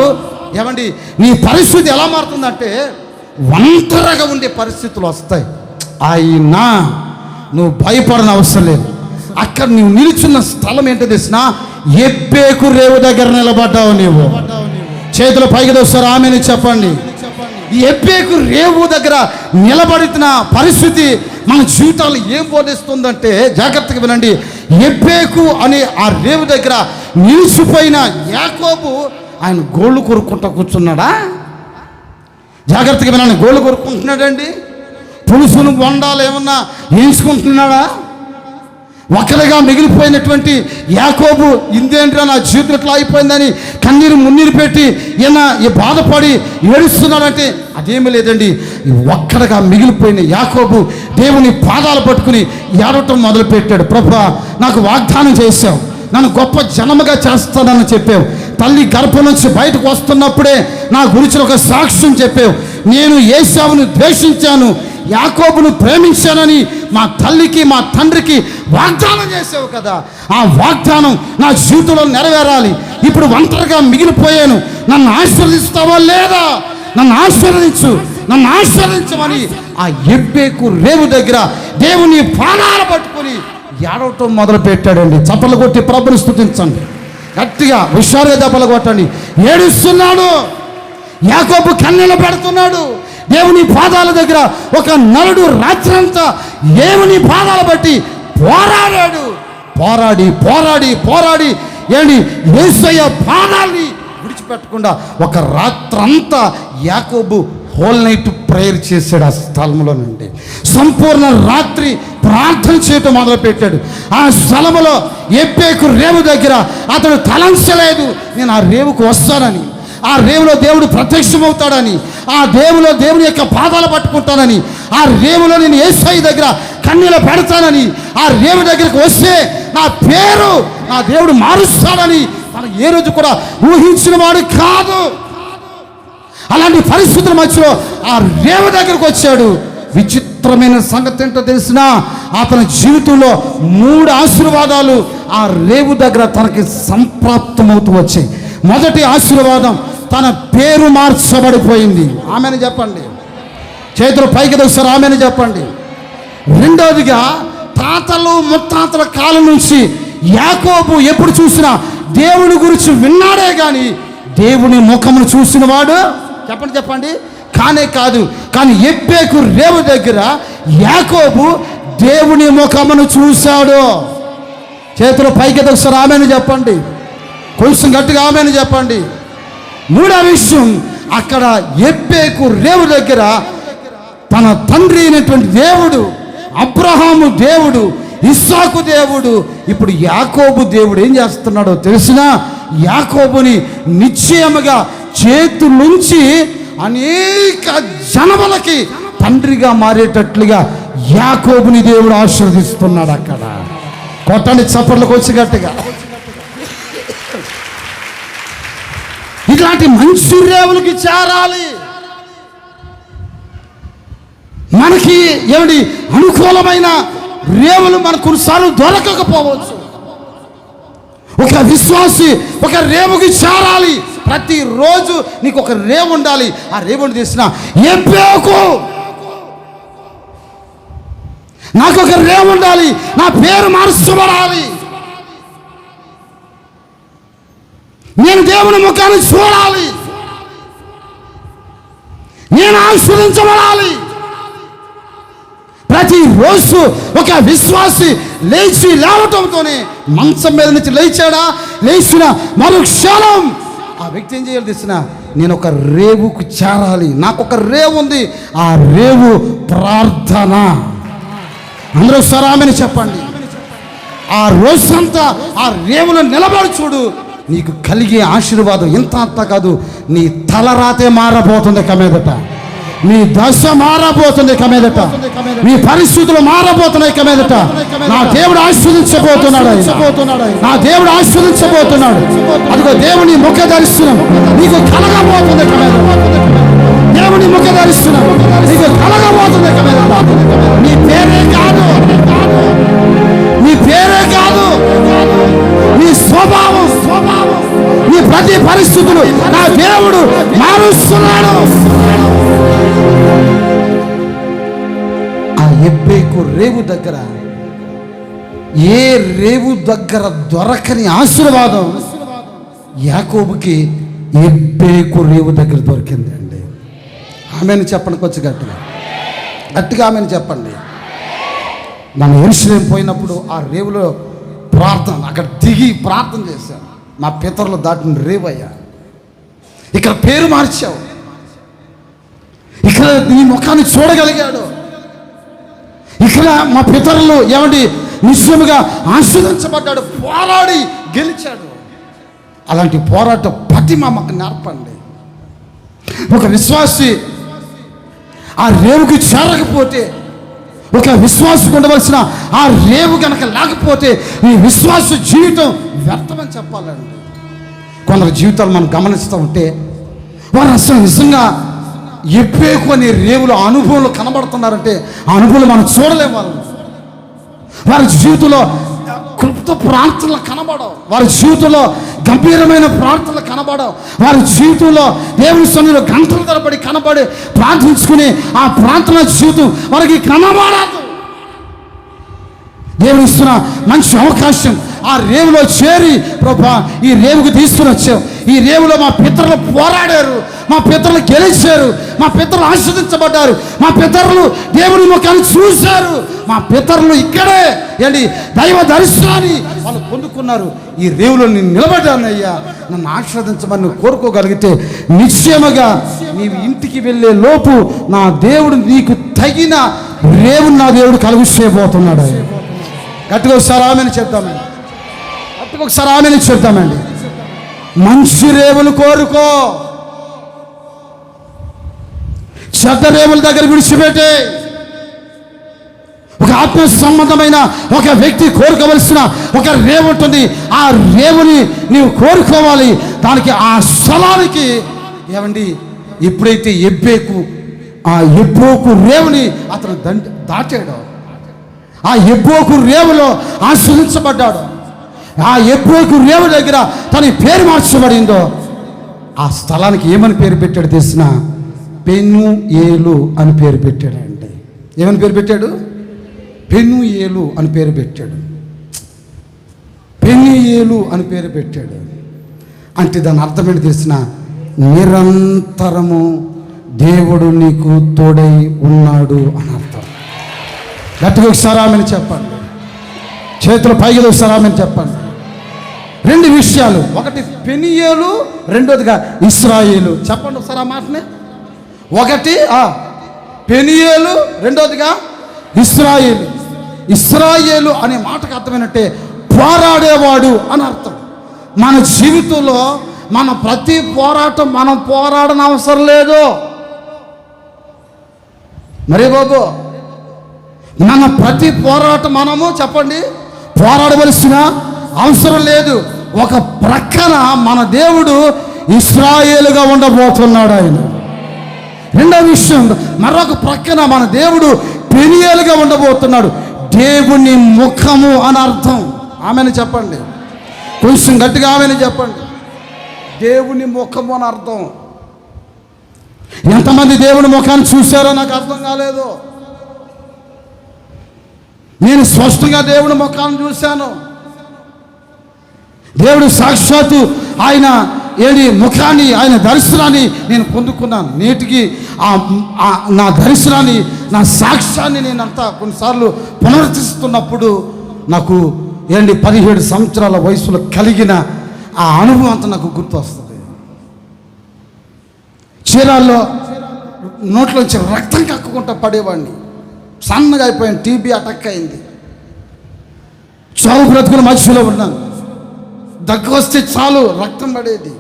ఏమండి నీ పరిస్థితి ఎలా మారుతుందంటే ఒంటరిగా ఉండే పరిస్థితులు వస్తాయి. అయినా నువ్వు భయపడని అవసరం లేదు. అక్కడ నువ్వు నిలుచున్న స్థలం ఏంటో తెలిసిన ఎబ్బేకు రేవు దగ్గర నిలబడ్డావు. నీవు చేతుల పైకి ఒకసారి ఆమెను చెప్పండి. ఈ ఎబ్బేకు రేవు దగ్గర నిలబడిన పరిస్థితి మన జీవితాలు ఏం బోధిస్తుందంటే జాగ్రత్తగా వినండి. ఎబ్బేకు అనే ఆ రేవు దగ్గర నిలిచిపోయిన యాకోబు ఆయన గోళ్ళు కొరుక్కుంటూ కూర్చున్నాడా? జాగ్రత్తగా వినండి. గోళ్ళు కొరుక్కుంటున్నాడండి. పులుసును బొండాలు ఏమన్నా వేయించుకుంటున్నాడా? ఒకరిగా మిగిలిపోయినటువంటి యాకోబు ఇందేంట్రా నా జీవితం ఇట్లా అయిపోయిందని కన్నీరు మున్నీరు పెట్టి ఈయన బాధపడి ఏడుస్తున్నాడంటే అదేమీ లేదండి. ఒక్కడిగా మిగిలిపోయిన యాకోబు దేవుని పాదాలు పట్టుకుని ఏడవటం మొదలుపెట్టాడు. ప్రభువా, నాకు వాగ్దానం చేశావు, నన్ను గొప్ప జనముగా చేస్తానని చెప్పావు. తల్లి గర్భం నుంచి బయటకు వస్తున్నప్పుడే నా గురించి ఒక సాక్ష్యం చెప్పావు. నేను ఏశావును ద్వేషించాను, యాకోబును ప్రేమించానని మా తల్లికి మా తండ్రికి వాగ్దానం చేసావు కదా. ఆ వాగ్దానం నా జీవితంలో నెరవేరాలి. ఇప్పుడు ఒంటరిగా మిగిలిపోయాను, నన్ను ఆశీర్వదిస్తావా లేదా? నన్ను ఆశీర్వదించు. నన్ను ఆశీర్వదించమని ఆ ఎబ్బేకు రేవు దగ్గర దేవుని పాదాలు పట్టుకొని ఏడవటం మొదలు పెట్టాడండి. చప్పలు కొట్టి ప్రభుని స్తుతించండి, గట్టిగా హుషారుగా దెబ్బలు కొట్టండి. ఏడుస్తున్నాడు, యాకోబు కన్నీళ్ళు పెడుతున్నాడు. దేవుని పాదాల దగ్గర ఒక నలుడు రాత్రంతా దేవుని పాదాలు బట్టి పోరాడాడు. పోరాడి పోరాడి పోరాడి ఏంటి యేసయ్య పాదాల్ని విడిచిపెట్టకుండా ఒక రాత్రంతా యాకోబు హోల్ నైట్ ప్రేయర్ చేశాడు. ఆ స్థలంలో నుండి సంపూర్ణ రాత్రి ప్రార్థన చేయటం మొదలుపెట్టాడు. ఆ స్థలంలో ఎబ్బేకు రేవు దగ్గర అతడు తలంచలేదు నేను ఆ రేవుకు వస్తానని, ఆ రేవులో దేవుడు ప్రత్యక్షమవుతాడని, ఆ రేవులో దేవుని యొక్క పాదాలు పట్టుకుంటానని, ఆ రేవులో నేను యేసయ్య దగ్గర కన్నీళ్ళు పెడతానని, ఆ రేవు దగ్గరికి వస్తే నా పేరు నా దేవుడు మారుస్తాడని తను ఏ రోజు కూడా ఊహించిన వాడు కాదు. అలాంటి పరిస్థితుల మధ్యలో ఆ రేవు దగ్గరకు వచ్చాడు. విచిత్రమైన సంగతి ఏంటో తెలిసిన అతని జీవితంలో 3 ఆశీర్వాదాలు ఆ రేవు దగ్గర తనకి సంప్రాప్తమవుతూ వచ్చాయి. మొదటి ఆశీర్వాదం, తన పేరు మార్చబడిపోయింది. ఆమెను చెప్పండి, చేతులు పైకి ఒకసారి ఆమెను చెప్పండి. రెండవదిగా, తాతలు ముత్తాతల కాలం నుంచి యాకోబు ఎప్పుడు చూసినా దేవుని గురించి విన్నాడే కానీ దేవుని ముఖమును చూసిన వాడు చెప్పండి చెప్పండి కానే కాదు. కానీ ఎబ్బేకు రేవు దగ్గర యాకోబు దేవుని ముఖమును చూశాడు. చేతులు పైకి ఒకసారి ఆమెను చెప్పండి, కొంచెం గట్టిగా ఆమెను చెప్పండి. మూడవ విషయం, అక్కడ ఎబ్బేకు రేవు దగ్గర తన తండ్రి అయినటువంటి దేవుడు, అబ్రహాము దేవుడు, ఇస్సాకు దేవుడు, ఇప్పుడు యాకోబు దేవుడు ఏం చేస్తున్నాడో తెలిసినా యాకోబుని నిశ్చయముగా చేతులుంచి అనేక జనములకి తండ్రిగా మారేటట్లుగా యాకోబుని దేవుడు ఆశీర్వదిస్తున్నాడు. అక్కడ కొట్టండి చప్పట్లకు వచ్చి గట్టిగా. ఇట్లాంటి మంచి రేవులకి చేరాలి. మనకి ఏమిటి అనుకూలమైన రేవులు మనకు కొన్నిసార్లు దొరకకపోవచ్చు. ఒక విశ్వాసి ఒక రేవుకి చేరాలి. ప్రతిరోజు నీకు ఒక రేవు ఉండాలి. ఆ రేవుని తీసిన ఎబ్బేకు నాకు ఒక రేవు ఉండాలి, నా పేరు మార్చబడాలి, నేను దేవుని ముఖాన్ని చూడాలి, నేను ఆస్వాదించబడాలి. ప్రతిరోజు ఒక విశ్వాసి లేవటంతోనే మంచం మీద నుంచి లేచిన మరుక్షణం ఆ వ్యక్తి ఏం చేయాలి తెలిసిన, నేను ఒక రేవుకు చేరాలి, నాకు ఒక రేవు ఉంది. ఆ రేవు ప్రార్థన. అందరూ సరామని చెప్పండి. ఆ రోజంతా ఆ రేవులో నిలబడి చూడు, నీకు కలిగే ఆశీర్వాదం ఇంత అంత కాదు. నీ తలరాతే మారబోతుంది కమేదట, నీ దశ మారబోతుంది కమేదట, నీ పరిస్థితులు మారబోతున్నాయి కమేదట. నా దేవుడు ఆశీర్వదించబోతున్నాడు, నా దేవుడు ఆశీర్వదించబోతున్నాడు. అదిగో దేవుని ముఖ దర్శనం నీకు కలగబోతుంది కమేదట. దేవుని ముఖ దర్శనం నీకు కలగబోతుంది కమేదట. నీ పేరే కాదు, నీ పేరే కాదు, నీ స్వభావం నీ ప్రతి పరిస్థితులు నా దేవుడు మారుస్తున్నాడు. ఆ ఎబ్బేకు రేవు దగ్గర, ఏ రేవు దగ్గర దొరకని ఆశీర్వాదం యాకోబుకి ఎబ్బేకు రేవు దగ్గర దొరికింది అండి. ఆమెను చెప్పండి, కొంచెం గట్టిగా గట్టిగా ఆమెను చెప్పండి. మనం యెరూషలేం పోయినప్పుడు ఆ రేవులో ప్రార్థన, అక్కడ దిగి ప్రార్థన చేశాను. మా పితరులు దాటిన రేవయ్యా, ఇక్కడ పేరు మార్చావు, ఇక్కడ నీ ముఖాన్ని చూడగలిగాడు, ఇక్కడ మా పితరులు ఏమండి నిశ్చయముగా ఆశీర్వదించబడ్డాడు, పోరాడి గెలిచాడు. అలాంటి పోరాట పటిమ మాకు నేర్పండి. ఒక విశ్వాసి ఆ రేవుకి చేరకపోతే, ఒక విశ్వాసం ఉండవలసిన ఆ రేవు కనుక లేకపోతే ఈ విశ్వాస జీవితం వ్యర్థమని చెప్పాలండి. కొందరు జీవితాలు మనం గమనిస్తూ ఉంటే వారు అసలు నిజంగా ఎబ్బేకు అనే రేవులో అనుభవంలో కనబడుతున్నారంటే ఆ అనుభవం మనం చూడలేము. వారి జీవితంలో క్లుప్త ప్రాంతంలో కనబడవు. వారి జీవితంలో గంభీరమైన ప్రార్థనలు కనబడవు. వారి జీవితంలో దేవుని సన్నిధిలో గంటల తరబడి కనబడి ప్రార్థించుకుని ఆ ప్రార్థన జీవితం వారికి కనబడదు. దేవుని ఇస్తున్న మంచి అవకాశం. ఆ రేవులో చేరి ప్రభా ఈ రేవుకు తీసుకుని వచ్చావు. ఈ రేవులో మా పితరులు పోరాడారు, మా పితరులు గెలిచారు, మా పితరులు ఆశీర్వదించబడ్డారు, మా పితరులు దేవుని ముఖాన్ని చూశారు, మా పితరులు ఇక్కడే ఏంటి దైవ దర్శనాన్ని వాళ్ళు పొందుకున్నారు. ఈ రేవులో నేను నిలబడ్డానయ్యా, నన్ను ఆశీర్వదించమని నువ్వు కోరుకోగలిగితే నిశ్చయముగా నీవు ఇంటికి వెళ్ళే లోపు నా దేవుడు నీకు తగిన రేవును నా దేవుడు కలుగు చేయబోతున్నాడు. గట్టిగా ఒకసారి ఆమెను చెప్తామండి, గట్టిగా ఒకసారి ఆమెను చెప్తామండి. మంచి రేవులు కోరుకో, చెడ్డ రేవుల దగ్గర విడిచిపెట్టే. ఒక ఆత్మ సంబంధమైన ఒక వ్యక్తి కోరుకోవలసిన ఒక రేవు ఉంటుంది. ఆ రేవుని నీవు కోరుకోవాలి. దానికి ఆ స్థలానికి ఏమండి ఎప్పుడైతే ఎబ్బోకు రేవుని అతను దాటాడో, ఆ ఎబ్బోకు రేవులో ఆశ్రయించబడ్డాడు, ఆ ఎబ్బోకు రేవు దగ్గర తన పేరు మార్చబడిందో ఆ స్థలానికి ఏమని పేరు పెట్టాడు తెలిసిన? పెనూయేలు అని పేరు పెట్టాడండి. ఏమని పేరు పెట్టాడు? పెనూయేలు అని పేరు పెట్టాడు. పెనూయేలు అని పేరు పెట్టాడు. అంటే దాని అర్థం ఏంటి తెలిసిన? నిరంతరము దేవుడు నీకు తోడై ఉన్నాడు అని అర్థం. గట్టిగా ఒకసారి ఆమెను చెప్పండి, చేతుల పైకి ఒకసారి ఆమెను చెప్పండి. రెండు విషయాలు, ఒకటి పెనూయేలు, రెండోదిగా ఇశ్రాయేలు. చెప్పండి ఒకసారి ఆ మాటని. ఒకటి పెనూయేలు, రెండోదిగా ఇశ్రాయేలు. ఇశ్రాయేలు అనే మాటకు అర్థమైనట్టే పోరాడేవాడు అని అర్థం. మన జీవితంలో మన ప్రతి పోరాటం మనం పోరాడని అవసరం లేదు. మరే బాబు, మన ప్రతి పోరాటం మనము చెప్పండి పోరాడవలసిన అవసరం లేదు. ఒక ప్రక్కన మన దేవుడు ఇశ్రాయేలుగా ఉండబోతున్నాడు ఆయన. రెండో విషయం, మరొక ప్రక్కన మన దేవుడు పెనూయేలుగా ఉండబోతున్నాడు. దేవుని ముఖము అని అర్థం. ఆమెను చెప్పండి, కొంచెం గట్టిగా ఆమెను చెప్పండి. దేవుని ముఖము అని అర్థం. ఎంతమంది దేవుని ముఖాన్ని చూశారో నాకు అర్థం కాలేదు. నేను స్పష్టంగా దేవుని ముఖాన్ని చూశాను. దేవుడు సాక్షాత్తు ఆయన ముఖాన్ని, ఆయన దర్శనాన్ని నేను పొందుకున్నాను. నేటికి నా దర్శనాన్ని, నా సాక్ష్యాన్ని నేనంతా కొన్నిసార్లు పునరుద్ధరిస్తున్నప్పుడు నాకు 17 సంవత్సరాల వయసులో కలిగిన ఆ అనుభవం అంతా నాకు గుర్తు వస్తుంది. చీరాల్లో నోట్లోంచి రక్తం కక్కుకుంటా పడేవాడిని. సన్నగా అయిపోయాను, టీబీ అటాక్ అయింది. చావు బ్రతుకుల మధ్యలో ఉన్నాను. దగ్గు వస్తే చాలు రక్తం పడేది.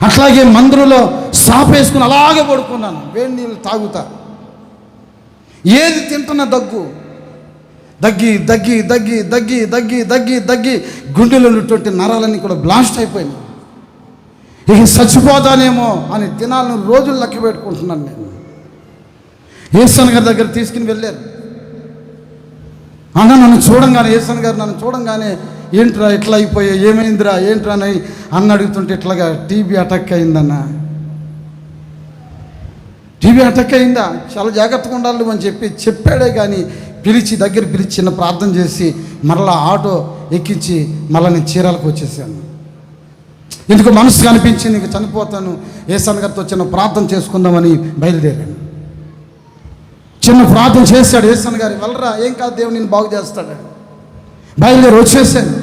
అట్లాగే మందులో సాపేసుకుని అలాగే పడుకున్నాను. వేడి నీళ్ళు తాగుతా, ఏది తింటున్నా దగ్గు, దగ్గి దగ్గి దగ్గి దగ్గి దగ్గి దగ్గి దగ్గి గుండెలో ఉన్నటువంటి నరాలన్నీ కూడా బ్లాస్ట్ అయిపోయినాయి. ఇక చచ్చిపోతానేమో అని దినాలను రోజులు లెక్క పెట్టుకుంటున్నాను. నేను ఏసన్ గారి దగ్గర తీసుకుని వెళ్ళారు. అన్న నన్ను చూడంగానే, ఏసన్ గారు నన్ను చూడంగానే, ఏంట్రా ఇట్లా అయిపోయా, ఏమైందిరా, ఏంట్రా అని అడుగుతుంటే ఇట్లాగా టీబీ అటాక్ అయిందన్న. టీబీ అటాక్ అయిందా, చాలా జాగ్రత్తగా ఉండాలి అని చెప్పాడే కానీ దగ్గర పిలిచి చిన్న ప్రార్థన చేసి మరలా ఆటో ఎక్కించి మళ్ళీ నేను చీరాలకు వచ్చేసాను. ఎందుకు మనసు అనిపించింది, ఇంక చనిపోతాను, ఏసన్ గారితో చిన్న ప్రార్థన చేసుకుందామని బయలుదేరాను. చిన్న ప్రార్థన చేశాడు ఏసన్ గారు, వెళ్ళరా ఏం కాదు దేవుడు నేను బాగు చేస్తాడు. బయలుదేరి వచ్చేసాను.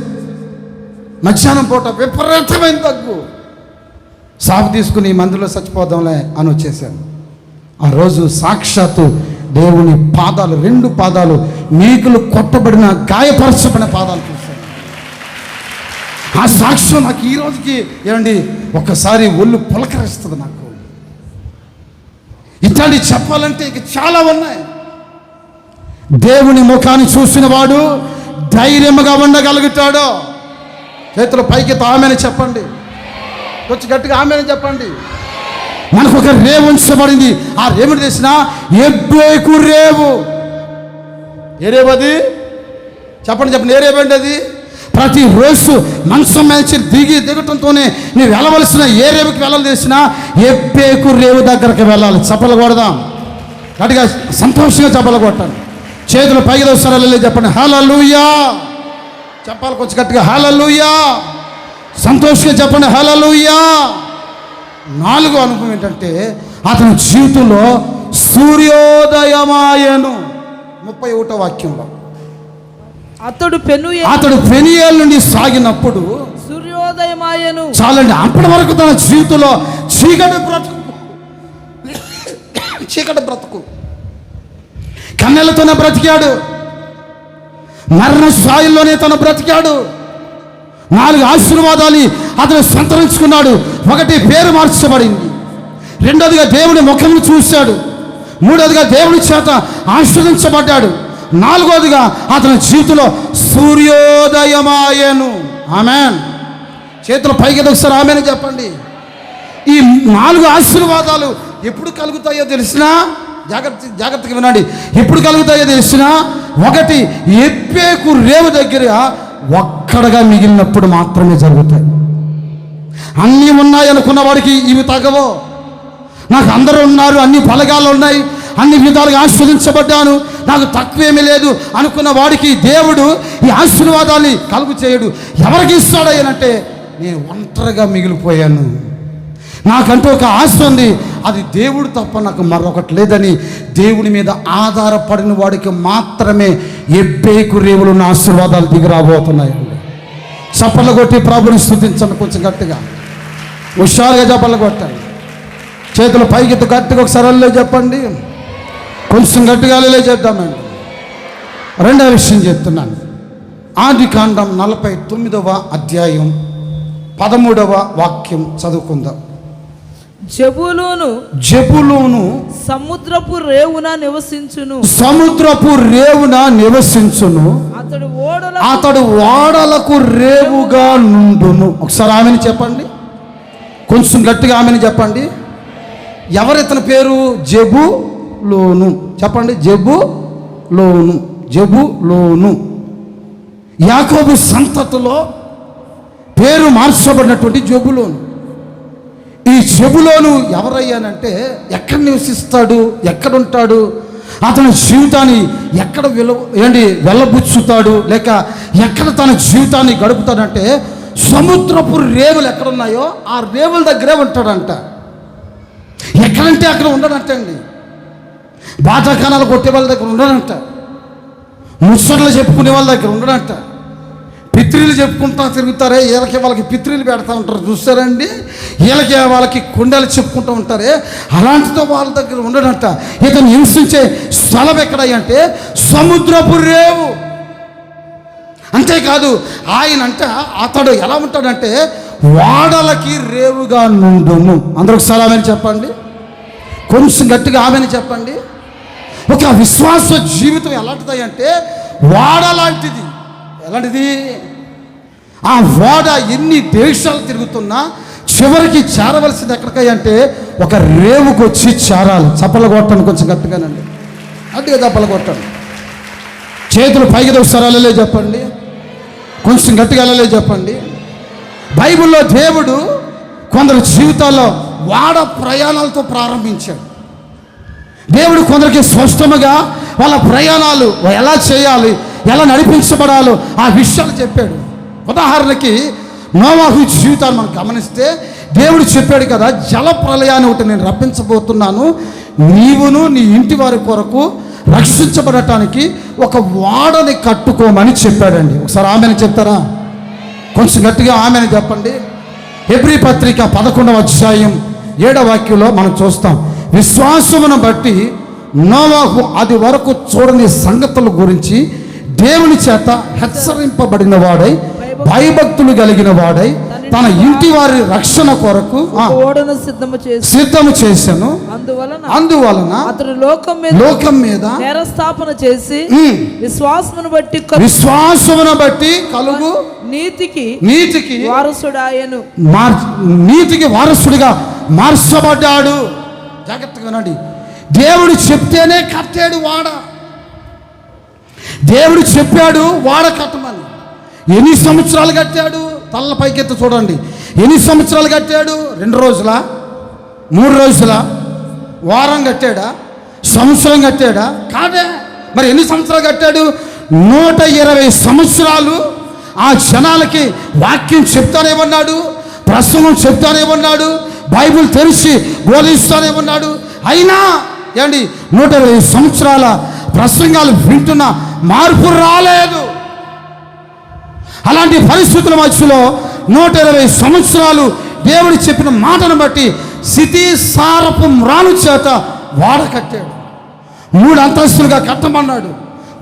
మధ్యాహ్నం పూట విపరీతమైన దగ్గు, సాగు తీసుకుని మందులో చచ్చిపోదాంలే అని వచ్చేసాను. ఆ రోజు సాక్షాత్తు దేవుని పాదాలు, 2 పాదాలు మేకులు కొట్టబడిన గాయపరచబడిన పాదాలు చూశాను. ఆ సాక్ష్యం నాకు ఈ రోజుకి ఒక్కసారి ఒళ్ళు పులకరిస్తుంది. నాకు ఇట్లాంటి చెప్పాలంటే ఇక చాలా ఉన్నాయి. దేవుని ముఖాన్ని చూసిన వాడు ధైర్యంగా ఉండగలుగుతాడు. చేతుల పైకి ఆమెను చెప్పండి, వచ్చి గట్టిగా ఆమెను చెప్పండి. మనకు ఒక రేవు ఉంచబడింది. ఆ రేవుని తెలిసిన ఎబ్బేకు రేవు. ఏ రేవు అది? చెప్పండి ఏ రేవు అండి అది? ప్రతిరోజు మంచం మేల్చి దిగటంతోనే నువ్వు వెళ్ళవలసిన ఏ రేవుకి వెళ్ళాల్సిన ఎబ్బేకు రేవు దగ్గరకు వెళ్ళాలి. చప్పలు కొడదాం గట్టిగా, సంతోషంగా చప్పలు కొట్టాలి. చేతులు పైకి దోసారాలు చెప్పండి హల్లెలూయా. చెప్పాలి కొంచెం గట్టిగా హల్లెలూయా. సంతోషంగా చెప్పండి హల్లెలూయా. 4వ అనుభవం ఏంటంటే అతని జీవితంలో సూర్యోదయమాయను. 31వ వాక్యంలో అతడు పెనుయేలు నుండి సాగినప్పుడు సూర్యోదయమాయను. చాలండి, అప్పటి వరకు తన జీవితంలో చీకటి బ్రతుకు కన్నెలతోనే బ్రతికాడు. మరణ స్థాయిలోనే తను బ్రతికాడు. 4 ఆశీర్వాదాలు అతను సంతరించుకున్నాడు. 1 పేరు మార్చబడింది, 2వదిగా దేవుని ముఖం చూశాడు, 3వదిగా దేవుని చేత ఆశీర్వదించబడ్డాడు, 4వదిగా అతని జీవితంలో సూర్యోదయమాయను. ఆమేన్. చేతులు పైకి ఒకసారి ఆమేన్ చెప్పండి. ఈ 4 ఆశీర్వాదాలు ఎప్పుడు కలుగుతాయో తెలిసినా జాగ్రత్తగా వినండి. ఎప్పుడు కలుగుతాయో తెలిసినా 1 ఎబ్బేకు రేవు దగ్గర ఒక్కడగా మిగిలినప్పుడు మాత్రమే జరుగుతాయి. అన్నీ ఉన్నాయనుకున్న వాడికి ఇవి తగవో. నాకు అందరూ ఉన్నారు, అన్ని బలగాలు ఉన్నాయి, అన్ని విధాలుగా ఆశీర్వదించబడ్డాను, నాకు తక్కువేమీ లేదు అనుకున్న వాడికి దేవుడు ఈ ఆశీర్వాదాన్ని కలుగు చేయడు. ఎవరికి ఇస్తాడయ్యానంటే నేను ఒంటరిగా మిగిలిపోయాను, నాకంటూ ఒక ఆశ ఉంది, అది దేవుడు తప్ప నాకు మరొకటి లేదని దేవుడి మీద ఆధారపడిన వాడికి మాత్రమే ఎబ్బేకు రేవులు ఉన్న ఆశీర్వాదాలు దిగి రాబోతున్నాయండి. చప్పలు కొట్టి ప్రభుని స్తుతించండి కొంచెం గట్టిగా, హుషారుగా చప్పలు కొట్టండి. చేతులు పైకి గట్టిగా ఒకసారి అల్లే చెప్పండి, కొంచెం గట్టిగా అల్లే చేద్దామండి. 2వ విషయం చెప్తున్నాను. ఆదికాండం 49వ అధ్యాయం 13వ వాక్యం చదువుకుందాం. జెబూలూను సముద్రపు రేవున నివసించును. అతడు ఓడలకు రేవుగా నుండును. ఒకసారి ఆమెను చెప్పండి, కొంచెం గట్టిగా ఆమెను చెప్పండి. ఎవరితని పేరు? జెబూలూను. చెప్పండి, జెబూలూను. యాకోబు సంతతిలో పేరు మార్చబడినటువంటి జెబూలూను. ఈ జెబూలూను ఎవరయ్యానంటే ఎక్కడ నివసిస్తాడు, ఎక్కడుంటాడు, అతని జీవితాన్ని ఎక్కడ వెళ్ళబుచ్చుతాడు, లేక ఎక్కడ తన జీవితాన్ని గడుపుతాడంటే సముద్రపు రేవులు ఎక్కడున్నాయో ఆ రేవుల దగ్గరే ఉంటాడంట. ఎక్కడంటే అక్కడ ఉండడంట అండి. బాటాకానాలు కొట్టే వాళ్ళ దగ్గర ఉండడంట, ముచ్చట్లు చెప్పుకునే వాళ్ళ దగ్గర ఉండడంట, పిత్రీలు చెప్పుకుంటా తిరుగుతారే, వాళ్ళకి పిత్రీలు పెడతా ఉంటారు చూస్తారండి, వాళ్ళకి కొండలు చెప్పుకుంటూ ఉంటారే, అలాంటితో వాళ్ళ దగ్గర ఉండడంట. ఇతను హింసించే స్థలం ఎక్కడంటే సముద్రపు రేవు. అంతేకాదు అతడు ఎలా ఉంటాడంటే వాడలకి రేవుగా నుండును. అందరికి సలామని చెప్పండి, కొంచెం గట్టిగా ఆమెని చెప్పండి. ఒక విశ్వాస జీవితం ఎలాంటిది అంటే వాడ లాంటిది. ఎలాంటిది? ఆ వాడ ఎన్ని దేశాలు తిరుగుతున్నా చివరికి చేరవలసింది ఎక్కడికి అంటే ఒక రేవుకు వచ్చి చేరాలి. చప్పలు కొట్టండి కొంచెం గట్టిగానండి, గట్టిగా చప్పలు కొట్టండి. చేతులు పైకి దోసారాలే చెప్పండి, కొంచెం గట్టిగా అలలే చెప్పండి. బైబిల్లో దేవుడు కొందరు జీవితాల్లో వాడ ప్రయాణాలతో ప్రారంభించాడు. దేవుడు కొందరికి స్పష్టముగా వాళ్ళ ప్రయాణాలు ఎలా చేయాలి, ఎలా నడిపించబడాలో ఆ విషయాలు చెప్పాడు. ఉదాహరణకి నోవాహు జీవితాన్ని మనం గమనిస్తే దేవుడు చెప్పాడు కదా, జల ప్రళయాన్ని ఒకటి నేను రప్పించబోతున్నాను, నీవును నీ ఇంటి వారి కొరకు రక్షించబడటానికి ఒక వాడని కట్టుకోమని చెప్పాడండి. ఒకసారి ఆమెను చెప్తారా? కొంచెం గట్టిగా ఆమెను చెప్పండి. హెబ్రీ పత్రిక 11వ అధ్యాయం 7వ వాక్యంలో మనం చూస్తాం, విశ్వాసమును బట్టి నోవాహు అది వరకు చూడని సంగతుల గురించి దేవుని చేత హెచ్చరింపబడిన వాడై భయభక్తులు కలిగిన వాడై తన ఇంటి వారి రక్షణ కొరకు సిద్ధము చేశాను. అందువలన అతడు లోకం మీద నేరస్థాపన చేసి విశ్వాసమును బట్టి కలుగు నీతికి వారసుడాయను. నీతికి వారసుడిగా మార్చబడ్డాడు. జాగ్రత్తగా వినండి. దేవుడు చెప్తేనే కట్టాడు వాడ. దేవుడు చెప్పాడు వాడ కట్టమని. ఎన్ని సంవత్సరాలు కట్టాడు? తల్ల పైకెత్తి చూడండి. ఎన్ని సంవత్సరాలు కట్టాడు? 2 రోజులా, 3 రోజులా, వారం కట్టాడా, సంవత్సరం కట్టాడా? కాదే. మరి ఎన్ని సంవత్సరాలు కట్టాడు? 120 సంవత్సరాలు ఆ జనాలకి వాక్యం చెప్తానేమన్నాడు, ప్రసంగం చెప్తానేమన్నాడు, బైబిల్ తెరిచి బోధిస్తానేమన్నాడు. అయినా ఏండి 120 సంవత్సరాల ప్రసంగాలు వింటున్న మార్పు రాలేదు. అలాంటి పరిస్థితుల మధ్యలో 120 సంవత్సరాలు దేవుడు చెప్పిన మాటను బట్టి స్థితి సారపు మ్రాను చేత వాడ కట్టాడు. 3 అంతస్తులుగా కట్టమన్నాడు,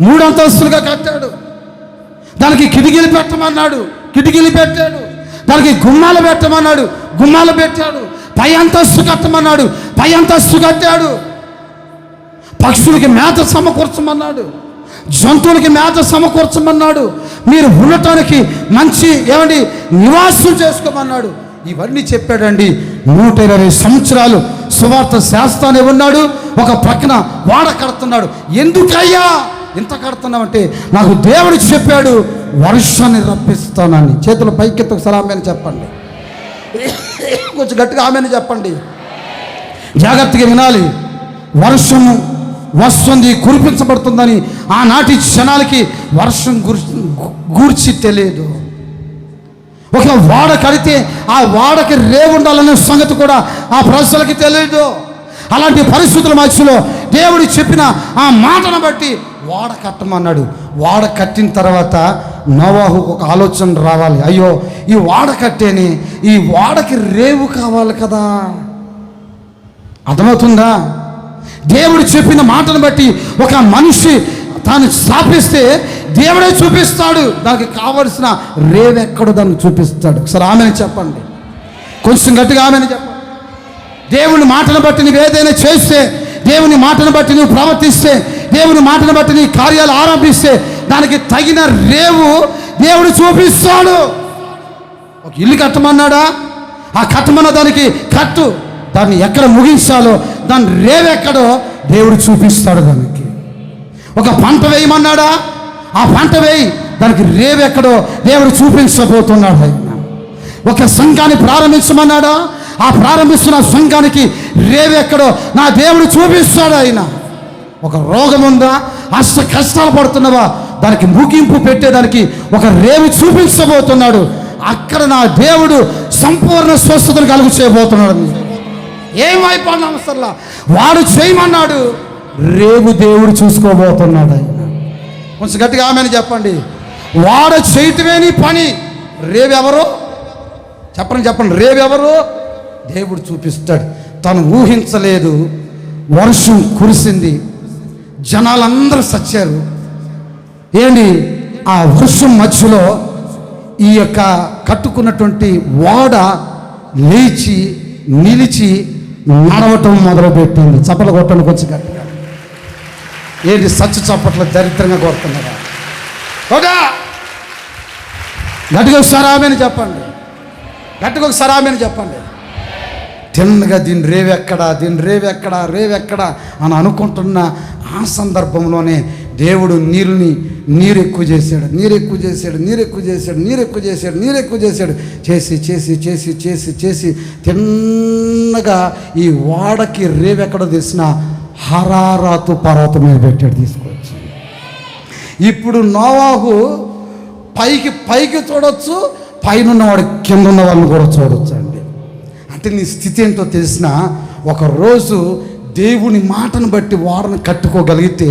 3 అంతస్తులుగా కట్టాడు. దానికి కిటికీలు పెట్టమన్నాడు, కిటికీలు పెట్టాడు. దానికి గుమ్మాలు పెట్టమన్నాడు, గుమ్మాలు పెట్టాడు. పై అంతస్తు కట్టమన్నాడు, పై అంతస్తు కట్టాడు. పక్షులకి మేత సమకూర్చమన్నాడు, జంతువులకి మేత సమకూర్చమన్నాడు. మీరు ఉండటానికి మంచి ఏమండి నివాసం చేసుకోమన్నాడు. ఇవన్నీ చెప్పాడండి. 120 సంవత్సరాలు సువార్త శాస్త్రాన్ని ఉన్నాడు. ఒక ప్రక్కన వాడ కడుతున్నాడు. ఎందుకయ్యా ఇంత కడుతున్నామంటే, నాకు దేవుడు చెప్పాడు వర్షాన్ని రప్పిస్తానని. చేతుల పైకెత్తి ఒకసారి ఆమెను చెప్పండి, కొంచెం గట్టిగా ఆమెను చెప్పండి. జాగ్రత్తగా వినాలి. వర్షము వస్తుంది, కురిపించబడుతుందని ఆనాటి జనాలకి వర్షం గూర్చి తెలియదు. ఒక వాడ కడితే ఆ వాడకి రేవు ఉండాలనే సంగతి కూడా ఆ ప్రజలకి తెలియదు. అలాంటి పరిస్థితుల మధ్యలో దేవుడు చెప్పిన ఆ మాటను బట్టి వాడ కట్టమన్నాడు. వాడ కట్టిన తర్వాత నోవాహు ఒక ఆలోచన రావాలి. అయ్యో, ఈ వాడ కట్టేని ఈ వాడకి రేవు కావాలి కదా. అర్థమవుతుందా? దేవుడు చెప్పిన మాటను బట్టి ఒక మనిషి తాను స్థాపిస్తే దేవుడే చూపిస్తాడు. దానికి కావలసిన రేవెక్కడో దాన్ని చూపిస్తాడు. ఒకసారి ఆమెను చెప్పండి, కొంచెం గట్టిగా ఆమెను చెప్పండి. దేవుని మాటను బట్టి నువ్వు ఏదైనా చేస్తే, దేవుని మాటను బట్టి నువ్వు ప్రవర్తిస్తే, దేవుని మాటను బట్టి నీ కార్యాలు ఆరంభిస్తే దానికి తగిన రేవు దేవుడు చూపిస్తాడు. ఒక ఇల్లు కట్టమన్నాడా? ఆ కట్టమన్న దానికి కట్టు, దాన్ని ఎక్కడ ముగించాలో దాని రేవెక్కడో దేవుడు చూపిస్తాడు. దానికి ఒక పంట వేయమన్నాడా? ఆ పంట వేయి, దానికి రేవెక్కడో దేవుడు చూపించబోతున్నాడు. ఆయన ఒక సంఘాన్ని ప్రారంభించమన్నాడా? ఆ ప్రారంభిస్తున్న సంఘానికి రేవెక్కడో నా దేవుడు చూపిస్తాడు. ఆయన ఒక రోగం ఉందా, అష్ట కష్టాలు పడుతున్నావా, దానికి ముగింపు పెట్టేదానికి ఒక రేవు చూపించబోతున్నాడు. అక్కడ నా దేవుడు సంపూర్ణ స్వస్థతను కలుగు చేయబోతున్నాడు. ఏమైపోయినా అవసరంలా, వాడు చేయమన్నాడు, రేవు దేవుడు చూసుకోబోతున్నాడు. ఆయన కొంచెం గట్టిగా ఆమెను చెప్పండి. వాడ చేయటమే నీ పని, రేవెవరు చెప్పండి. రేవెవరు? దేవుడు చూపిస్తాడు. తను ఊహించలేదు. వర్షం కురిసింది, జనాలందరూ సచ్చారు. ఏంటి ఆ వర్షం మధ్యలో ఈ యొక్క కట్టుకున్నటువంటి వాడ లేచి నిలిచి నడవటం మొదలుపెట్టింది. చప్పట్లు కొట్టండి కొంచెం గట్టిగా. ఏంటి సచ్చు చప్పట్లు దరిద్రంగా కొడుతున్నారా? గట్టిగా ఒకసారి ఆమెను చెప్పండి, గట్టిగా ఒకసారి ఆమెను చెప్పండి. తిన్నగా దీని రేవెక్కడా అని అనుకుంటున్న ఆ సందర్భంలోనే దేవుడు నీరు ఎక్కువ చేశాడు. చేసి తిన్నగా ఈ వాడకి రేవెక్కడో తెసిన హరారాతు పర్వతం మీద పెట్టాడు తీసుకొచ్చి. ఇప్పుడు నోవాహు పైకి చూడొచ్చు, పైన ఉన్నవాడు కింద ఉన్న వాళ్ళని కూడా చూడొచ్చు అండి. అంటే నీ స్థితి ఏంటో తెలిసిన ఒకరోజు దేవుని మాటను బట్టి వాడను కట్టుకోగలిగితే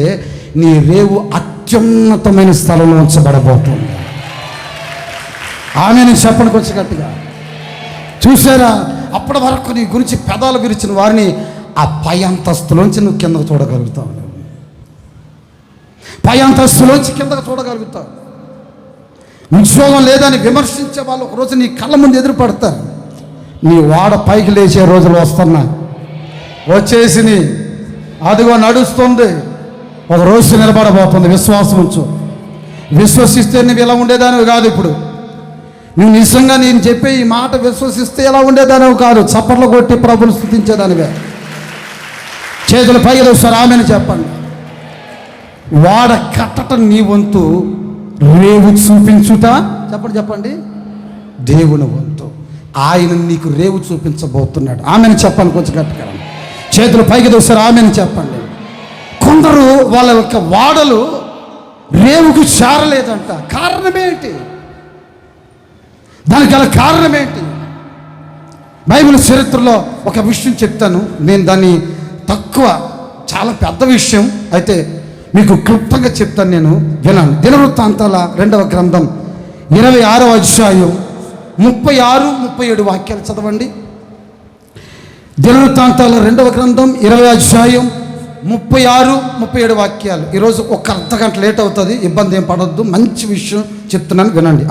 నీ రేవు అత్యున్నతమైన స్థలంలో ఉంచబడబోతుంది. ఆమె నేను చెప్పను కొంచెం గట్టిగా. చూసారా, అప్పటి వరకు నీ గురించి పెదాలు విరిచిన వారిని ఆ పై అంతస్తులోంచి నువ్వు కిందకు చూడగలుగుతావు. పై అంతస్తులోంచి కిందకు చూడగలుగుతావు. ఉద్యోగం లేదని విమర్శించే వాళ్ళు ఒకరోజు నీ కళ్ళ ముందు ఎదురుపడతారు. నీ వాడ పైకి లేచే రోజులు వస్తున్నాయి, వచ్చేసి అదిగో నడుస్తుంది, ఒక రోజు నిలబడబోతుంది. విశ్వాసం ఉంచు. విశ్వసిస్తే నువ్వు ఇలా ఉండేదానివి కాదు. ఇప్పుడు నువ్వు నిజంగా నేను చెప్పే ఈ మాట విశ్వసిస్తే ఎలా ఉండేదానివి కాదు. చప్పట్లు కొట్టి ప్రభుని స్తుతించేదానివే. చేతుల పైకి ఒకసారి ఆమెను చెప్పండి. వాడ కట్టటం నీ వంతు, రేవు చూపించుట చెప్పండి దేవుని వంతు. ఆయన నీకు రేవు చూపించబోతున్నాడు. ఆమెను చెప్పండి కొంచెం గట్టిగా. చేతులు పైకి దూసారు. ఆమెను చెప్పండి. కొందరు వాళ్ళ యొక్క వాడలు రేవుకు చేరలేదంట. కారణమేంటి? దానికి గల కారణమేంటి? బైబిల్ చరిత్రలో ఒక విషయం చెప్తాను. నేను దాన్ని తక్కువ, చాలా పెద్ద విషయం అయితే మీకు క్లుప్తంగా చెప్తాను. నేను వినండి. దినవృత్తాంతాల 2వ గ్రంథం 26వ అధ్యాయం 36-37 వాక్యాలు చదవండి. దినవృత్తాంతాల 2వ గ్రంథం 20వ అధ్యాయం 36-37 వాక్యాలు. ఈరోజు ఒక అర్ధ గంట లేట్ అవుతుంది, ఇబ్బంది ఏం పడొద్దు. మంచి విషయం చెప్తున్నాను వినండి.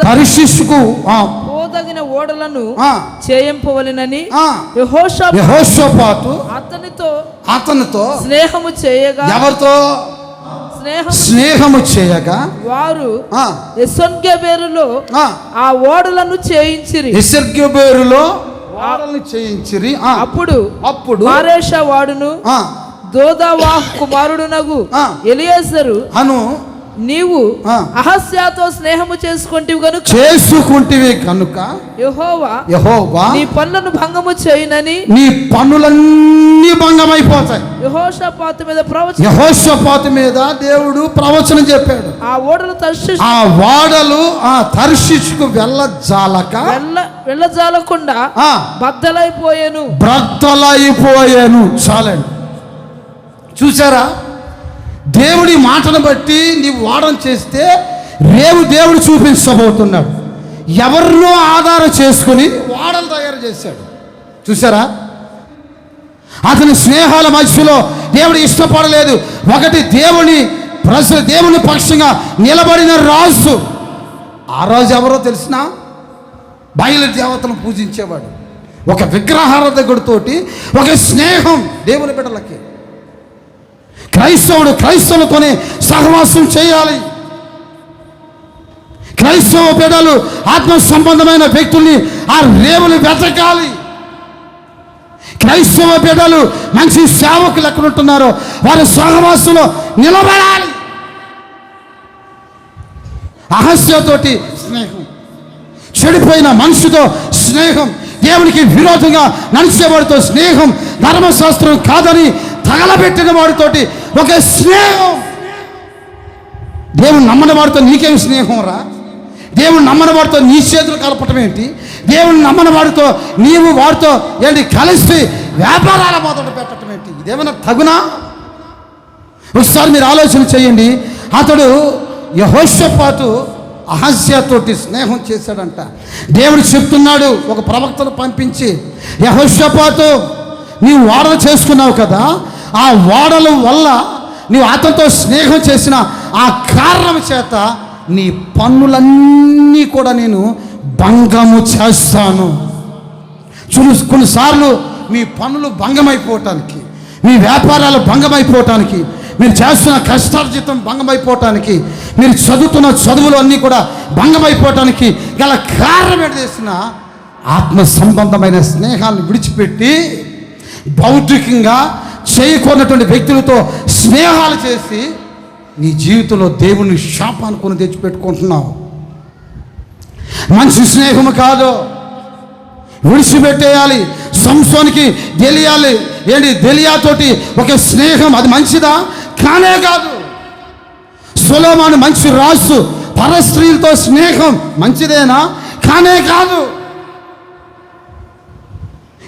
తర్షీషుకు పోదగిన ఓడలను చేయింపవలెనని యెహోషాపాతు అతనితో స్నేహము చేయగా, ఎవరితో స్నేహము చేయగా వారు ఎసోన్గెబెరులో ఆ ఓడలను చేయించిరి. అప్పుడు మారేషా వాడును దోదావాహు కుమారుడునగు ఎలియాజరు అను నీవు అహస్యాతో స్నేహము చేసుకుంటివి కనుక యెహోవా నీ పనులను భంగము చేయనని, నీ పనులన్నీ భంగమైపోతాయి. యెహోషాపాతు మీద దేవుడు ప్రవచనం చెప్పాడు. ఆ ఓడలు తర్షీషుకు వెళ్ళజాలకుండా బద్దలైపోయాను. చాలండి. చూసారా? దేవుడి మాటను బట్టి నీవు వాడన చేస్తే రేవు దేవుడు చూపించబోతున్నాడు. ఎవరినో ఆధారం చేసుకుని వాడలు తయారు చేశాడు. చూసారా? అతని స్నేహాల మధ్యలో దేవుడు ఇష్టపడలేదు. ఒకటి దేవుని పక్షంగా నిలబడిన రాజు. ఆ రాజు ఎవరో తెలిసినా బయలు దేవతను పూజించేవాడు. ఒక విగ్రహారాధకుడితోటి ఒక స్నేహం దేవుని బిడ్డలకి. క్రైస్తవులతోనే సహవాసం చేయాలి. క్రైస్తవ బిడ్డలు ఆత్మ సంబంధమైన వ్యక్తుల్ని ఆ రేవులు వెతకాలి. క్రైస్తవ బిడ్డలు మంచి సేవకులు ఎక్కడ ఉంటున్నారో వారి సహవాసంలో నిలబడాలి. అహస్యతోటి స్నేహం, చెడిపోయిన మనిషితో స్నేహం, దేవునికి విరోధంగా నడిచేవాడితో స్నేహం, ధర్మశాస్త్రం కాదని తగలబెట్టిన వాడితోటి ఒక స్నేహం. దేవుని నమ్మని వాడితో నీకేం స్నేహం రా? దేవుని నమ్మని వాడితో నీ చేతులు కలపటం ఏంటి? దేవుని నమ్మని వాడితో నీవు వాడితో ఏంటి కలిసి వ్యాపారాల మొదలు పెట్టడం ఏంటి? ఇదేమైనా తగునా? ఒకసారి మీరు ఆలోచన చేయండి. అతడు యెహోషాపాతు అహస్యతోటి స్నేహం చేశాడంట. దేవుడు చెప్తున్నాడు ఒక ప్రవక్తను పంపించి, యెహోషాపాతు నీవు వాడలు చేసుకున్నావు కదా, ఆ వాడల వల్ల నీవు అతనితో స్నేహం చేసిన ఆ కారణం చేత నీ పన్నులన్నీ కూడా నేను భంగము చేస్తాను. కొన్నిసార్లు మీ పనులు భంగమైపోవటానికి, మీ వ్యాపారాలు భంగమైపోవటానికి, మీరు చేస్తున్న కష్టార్జితం భంగమైపోవటానికి, మీరు చదువుతున్న చదువులు అన్నీ కూడా భంగమైపోవటానికి గల కారణం ఏంటి చేసిన ఆత్మ సంబంధమైన స్నేహాన్ని విడిచిపెట్టి భౌతికంగా చేయకున్నటువంటి వ్యక్తులతో స్నేహాలు చేసి నీ జీవితంలో దేవుని శాపాన్ని కొని తెచ్చిపెట్టుకుంటున్నావు. మంచి స్నేహము కాదు, విడిచిపెట్టేయాలి. సంసోనికి తెలియాలి ఏంటి, దెలియాతోటి ఒక స్నేహం అది మంచిదా? కానే కాదు. సొలొమోను మంచి రాజు, పరస్త్రీలతో స్నేహం మంచిదేనా? కానే కాదు.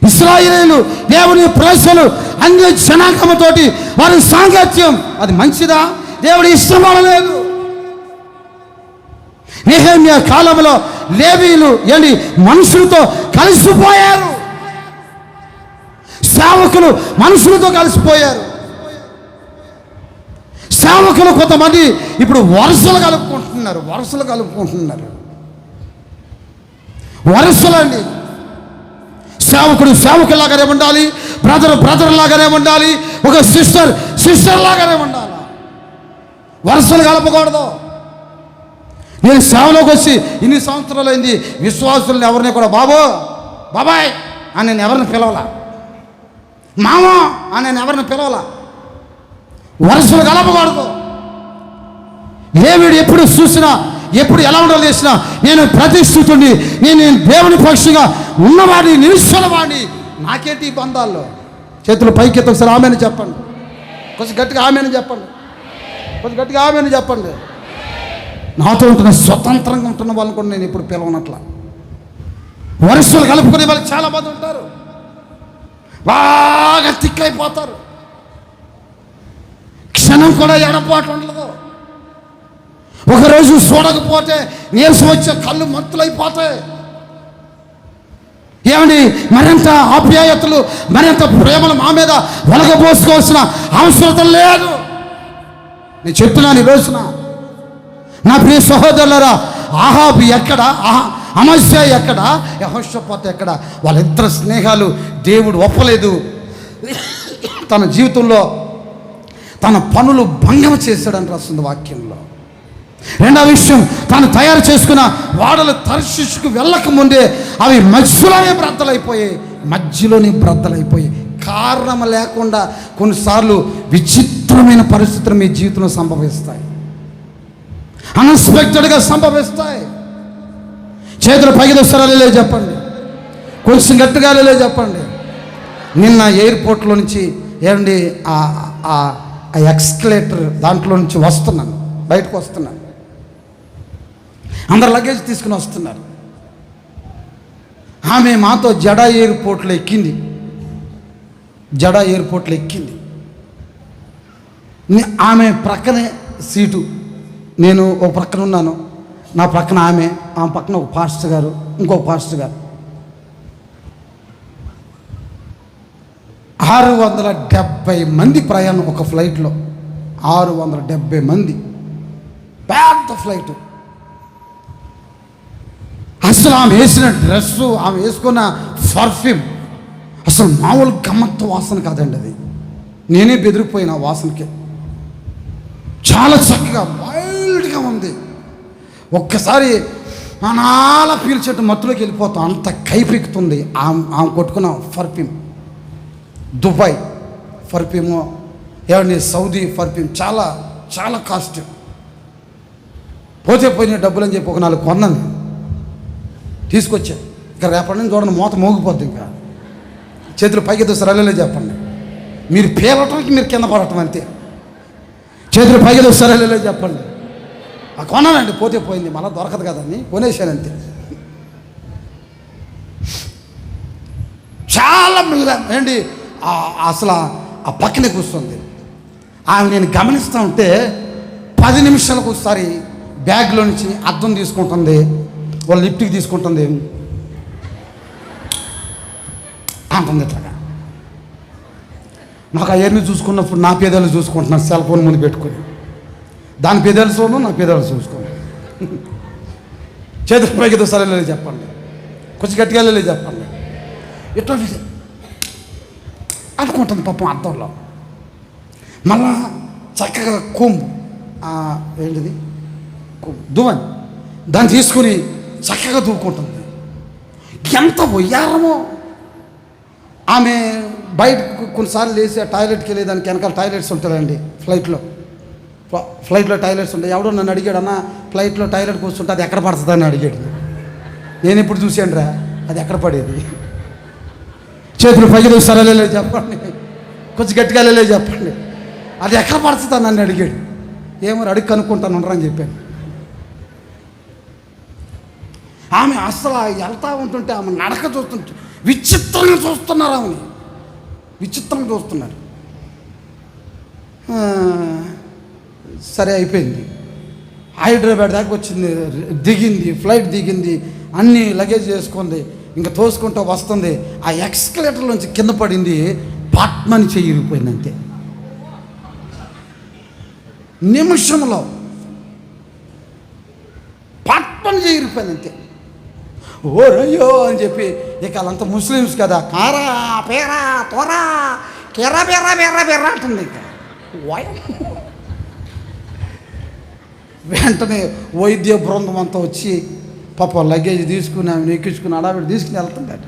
ఇశ్రాయేలు దేవుని ప్రజలు అన్య జనాంగముతోటి వారి సాంగత్యం అది మంచిదా? దేవుడు ఇష్టపడలేదు. నెహెమ్యా కాలంలో లేవీయులు ఏంటి మనుషులతో కలిసిపోయారు. సేవకులు మనుషులతో కలిసిపోయారు. సేవకులు కొంతమంది ఇప్పుడు వరుసలు కలుపుకుంటున్నారు. వరుసలండి. సేవకుడు లాగానే ఉండాలి, బ్రదర్ లాగానే ఉండాలి, ఒక సిస్టర్ లాగానే ఉండాలి. వరుసలు కలపకూడదు. నేను సేవలోకి వచ్చి ఇన్ని సంవత్సరాలు అయింది, విశ్వాసులను ఎవరిని కూడా బాబాయ్ అని నేను ఎవరిని పిలవలా, మామ అని నేను ఎవరిని పిలవలా. వరుసలు కలపకూడదు. లేవీడు ఎప్పుడు చూసినా ఎప్పుడు ఎలా ఉండాలి చేసినా నేను ప్రతిష్ఠితుడిని, నేను దేవుని పక్షిగా ఉన్నవాడిని, నిలుస్తున్నవాడిని. నాకేంటి ఈ బంధాల్లో? చేతులు పైకెత్తి ఒకసారి ఆమెను చెప్పండి. కొంచెం గట్టిగా ఆమెను చెప్పండి. కొంచెం గట్టిగా ఆమెను చెప్పండి. నాతో ఉంటున్న స్వతంత్రంగా ఉంటున్న వాళ్ళని కూడా నేను ఇప్పుడు పిలవనట్లా. వరుసలు కలుపుకునే వాళ్ళు చాలామంది ఉంటారు, బాగా తిక్కైపోతారు. క్షణం కూడా ఎడపాటు ఉండదు. ఒకరోజు చూడకపోతే నీరసం వచ్చే కళ్ళు మత్తులైపోతాయి. ఏమండి, మరింత ఆప్యాయతలు, మరింత ప్రేమలు మా మీద వెలగబోసుకోవాల్సిన అవసరం లేదు. నేను చెప్తున్నాను ఈ రోజున నా ప్రియ సహోదరులారా, ఆహాబు ఎక్కడ, అమస్య ఎక్కడ, యెహోషాపాతు ఎక్కడ? వాళ్ళిద్దరు స్నేహాలు దేవుడు ఒప్పలేదు. తన జీవితంలో తన పనులు భంగం చేశాడని రాస్తుంది వాక్యంలో. రెండవ విషయం, తాను తయారు చేసుకున్న వాడలు తర్షీషుకు వెళ్ళకముందే అవి మధ్యలోనే బ్రద్దలైపోయాయి. కారణం లేకుండా కొన్నిసార్లు విచిత్రమైన పరిస్థితులు మీ జీవితంలో సంభవిస్తాయి, అన్ఎక్స్పెక్టెడ్గా సంభవిస్తాయి. చేతులు పైకి సరళే చెప్పండి, కొంచెం గట్టిగా లే చెప్పండి. నిన్న ఎయిర్పోర్ట్లో నుంచి ఏమండి ఆ ఎక్స్కలేటర్ దాంట్లో నుంచి వస్తున్నాను, బయటకు వస్తున్నాను. అందరు లగేజ్ తీసుకుని వస్తున్నారు. ఆమె మాతో జడా ఎయిర్పోర్ట్లో ఎక్కింది. ఆమె ప్రక్కనే సీటు, నేను ఒక ప్రక్కన ఉన్నాను, నా ప్రక్కన ఆమె పక్కన ఒక పాస్టర్ గారు, ఇంకొక పాస్టర్ గారు. 670 మంది ప్రయాణం ఒక ఫ్లైట్లో. 670 మంది, పెద్ద ఫ్లైట్. అసలు ఆమె వేసిన డ్రెస్సు, ఆమె వేసుకున్న పర్ఫ్యూమ్ అసలు మామూలు గమ్మత్తు వాసన కాదండి. అది నేనే బెదిరిపోయిన వాసనకి. చాలా చక్కగా వైల్డ్గా ఉంది. ఒక్కసారి అనాల పీల్చేట్టు మత్తులోకి వెళ్ళిపోతాం, అంత కైపెక్కుతుంది ఆమె కొట్టుకున్న పర్ఫ్యూమ్. దుబాయ్ పర్ఫ్యూము, ఏమండి సౌదీ పర్ఫ్యూమ్, చాలా చాలా కాస్ట్. పోయిన డబ్బులు అని చెప్పి ఒక 4 కొన్నాను, తీసుకొచ్చా. ఇంకా రేపటి నుంచి చూడండి మూత మోగిపోద్ది. ఇంకా చేతులు పైకి సరళలే చెప్పండి. మీరు పేలటానికి మీరు కింద పడటం అంతే. చేతులు పైకి సరళలే చెప్పండి. కొన్నానండి, పోయింది, మళ్ళీ దొరకదు కదండి, కొనేసాను అంతే. చాలా ఏంటి అసలు ఆ పక్కనే కూర్చుంది ఆమె. నేను గమనిస్తూ ఉంటే 10 నిమిషాలకు ఒకసారి బ్యాగ్లో నుంచి అద్దం తీసుకుంటుంది, వాళ్ళ లిఫ్ట్కి తీసుకుంటుంది అంటుంది. ఇట్లాగా నాకు ఆ ఎయిర్ని చూసుకున్నప్పుడు నా పేదలు చూసుకుంటున్నాను, సెల్ ఫోన్ ముందు పెట్టుకొని. దాని పేదలు చూడను, నా పేదలు చూసుకోను. చేతుల పైకి సరే చెప్పండి, కొంచెం గట్టిగా చెప్పండి. ఎట్లా అనుకుంటుంది పాపం అర్థంలో. మళ్ళా చక్కగా కొమ్ము, ఏంటిది దువ్వని, దాన్ని తీసుకుని చక్కగా దూకుంటుంది. ఎంత వయ్యారమో. ఆమె బయట కొన్నిసార్లు లేచి టాయిలెట్కి వెళ్ళి, దానికి వెనకాల టాయిలెట్స్ ఉంటుందండి ఫ్లైట్లో టాయిలెట్స్ ఉంటాయి. ఎవడో నన్ను అడిగాడు, అన్న ఫ్లైట్లో టాయిలెట్ కూర్చుంటే అది ఎక్కడ పడుతుంది అని అడిగాడు. నేను ఇప్పుడు చూశాను రా, అది ఎక్కడ పడేది. చేతులు పైకి సరళే చెప్పండి, కొంచెం గట్టిగా చెప్పండి. అది ఎక్కడ పడుతుందా నన్ను అడిగాడు. ఏమో అడిగి కనుక్కుంటాను అని చెప్పాను. ఆమె అసలు వెళ్తూ ఉంటుంటే ఆమె నడక చూస్తుంటే విచిత్రంగా చూస్తున్నారు. ఆమెని విచిత్రంగా చూస్తున్నారు. సరే అయిపోయింది. హైదరాబాద్ దాకా వచ్చింది, దిగింది, ఫ్లైట్ దిగింది, అన్నీ లగేజ్ చేసుకుంది, ఇంకా తోసుకుంటూ వస్తుంది. ఆ ఎక్స్కలేటర్ నుంచి కింద పడింది, పాట్మని చెయ్యిపోయింది అంతే. నిమిషంలో పాట్మని చెయ్యిపోయింది అంతే. ఓ రయ్యో అని చెప్పి, ఇక వాళ్ళంతా ముస్లిమ్స్ కదా, కారా పేరా తోరా కేరా బెర్రా బెర్రా బెర్రా అంటుంది. ఇక వెంటనే వైద్య బృందం అంతా వచ్చి పాప లగేజ్ తీసుకుని ఆమెను ఎక్కించుకుని అడావిడి తీసుకుని వెళ్తుందట.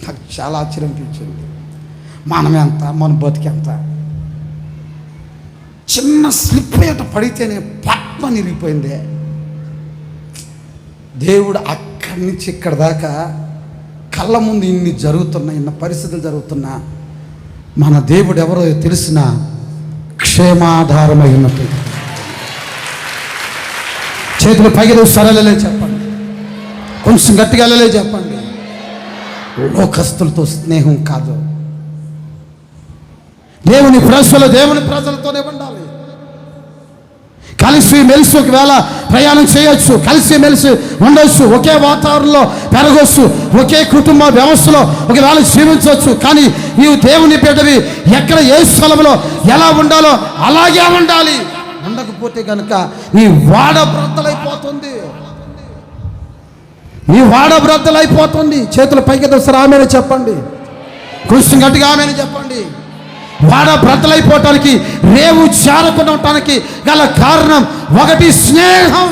నాకు చాలా ఆశ్చర్యం అనిపించింది. మనమెంత, మన బతికెంత. చిన్న స్లిప్ అయ్యేట పడితేనే పట్మని ఇరిగిపోయింది. దేవుడు అక్కడి నుంచి ఇక్కడ దాకా కళ్ళ ముందు ఇన్ని జరుగుతున్నాయి, ఇన్న పరిస్థితులు జరుగుతున్నా మన దేవుడు ఎవరో తెలిసిన క్షేమాధారమై ఉన్నట్టు. చేతులు పైకి సరళలే చెప్పండి, కొంచెం గట్టిగా వెళ్ళలే చెప్పండి. లోకస్తులతో స్నేహం కాదు, దేవుని ప్రజలతోనే ఉండాలి. కలిసి మెలిసి ఒకవేళ ప్రయాణం చేయొచ్చు, కలిసి మెలిసి ఉండొచ్చు, ఒకే వాతావరణంలో పెరగొచ్చు, ఒకే కుటుంబ వ్యవస్థలో ఒకవేళ జీవించవచ్చు. కానీ నీవు దేవుని బిడ్డవి, ఎక్కడ ఏ స్థలంలో ఎలా ఉండాలో అలాగే ఉండాలి. ఉండకపోతే కనుక నీ వాడ బ్రద్దలైపోతుంది. చేతుల పైకి దోసారి ఆమెను చెప్పండి, కొంచెం గట్టిగా ఆమెను చెప్పండి. వాడ బ్రద్దలైపోవటానికి, రేవు చేరకుండా ఉండటానికి గల కారణం ఒకటి స్నేహం.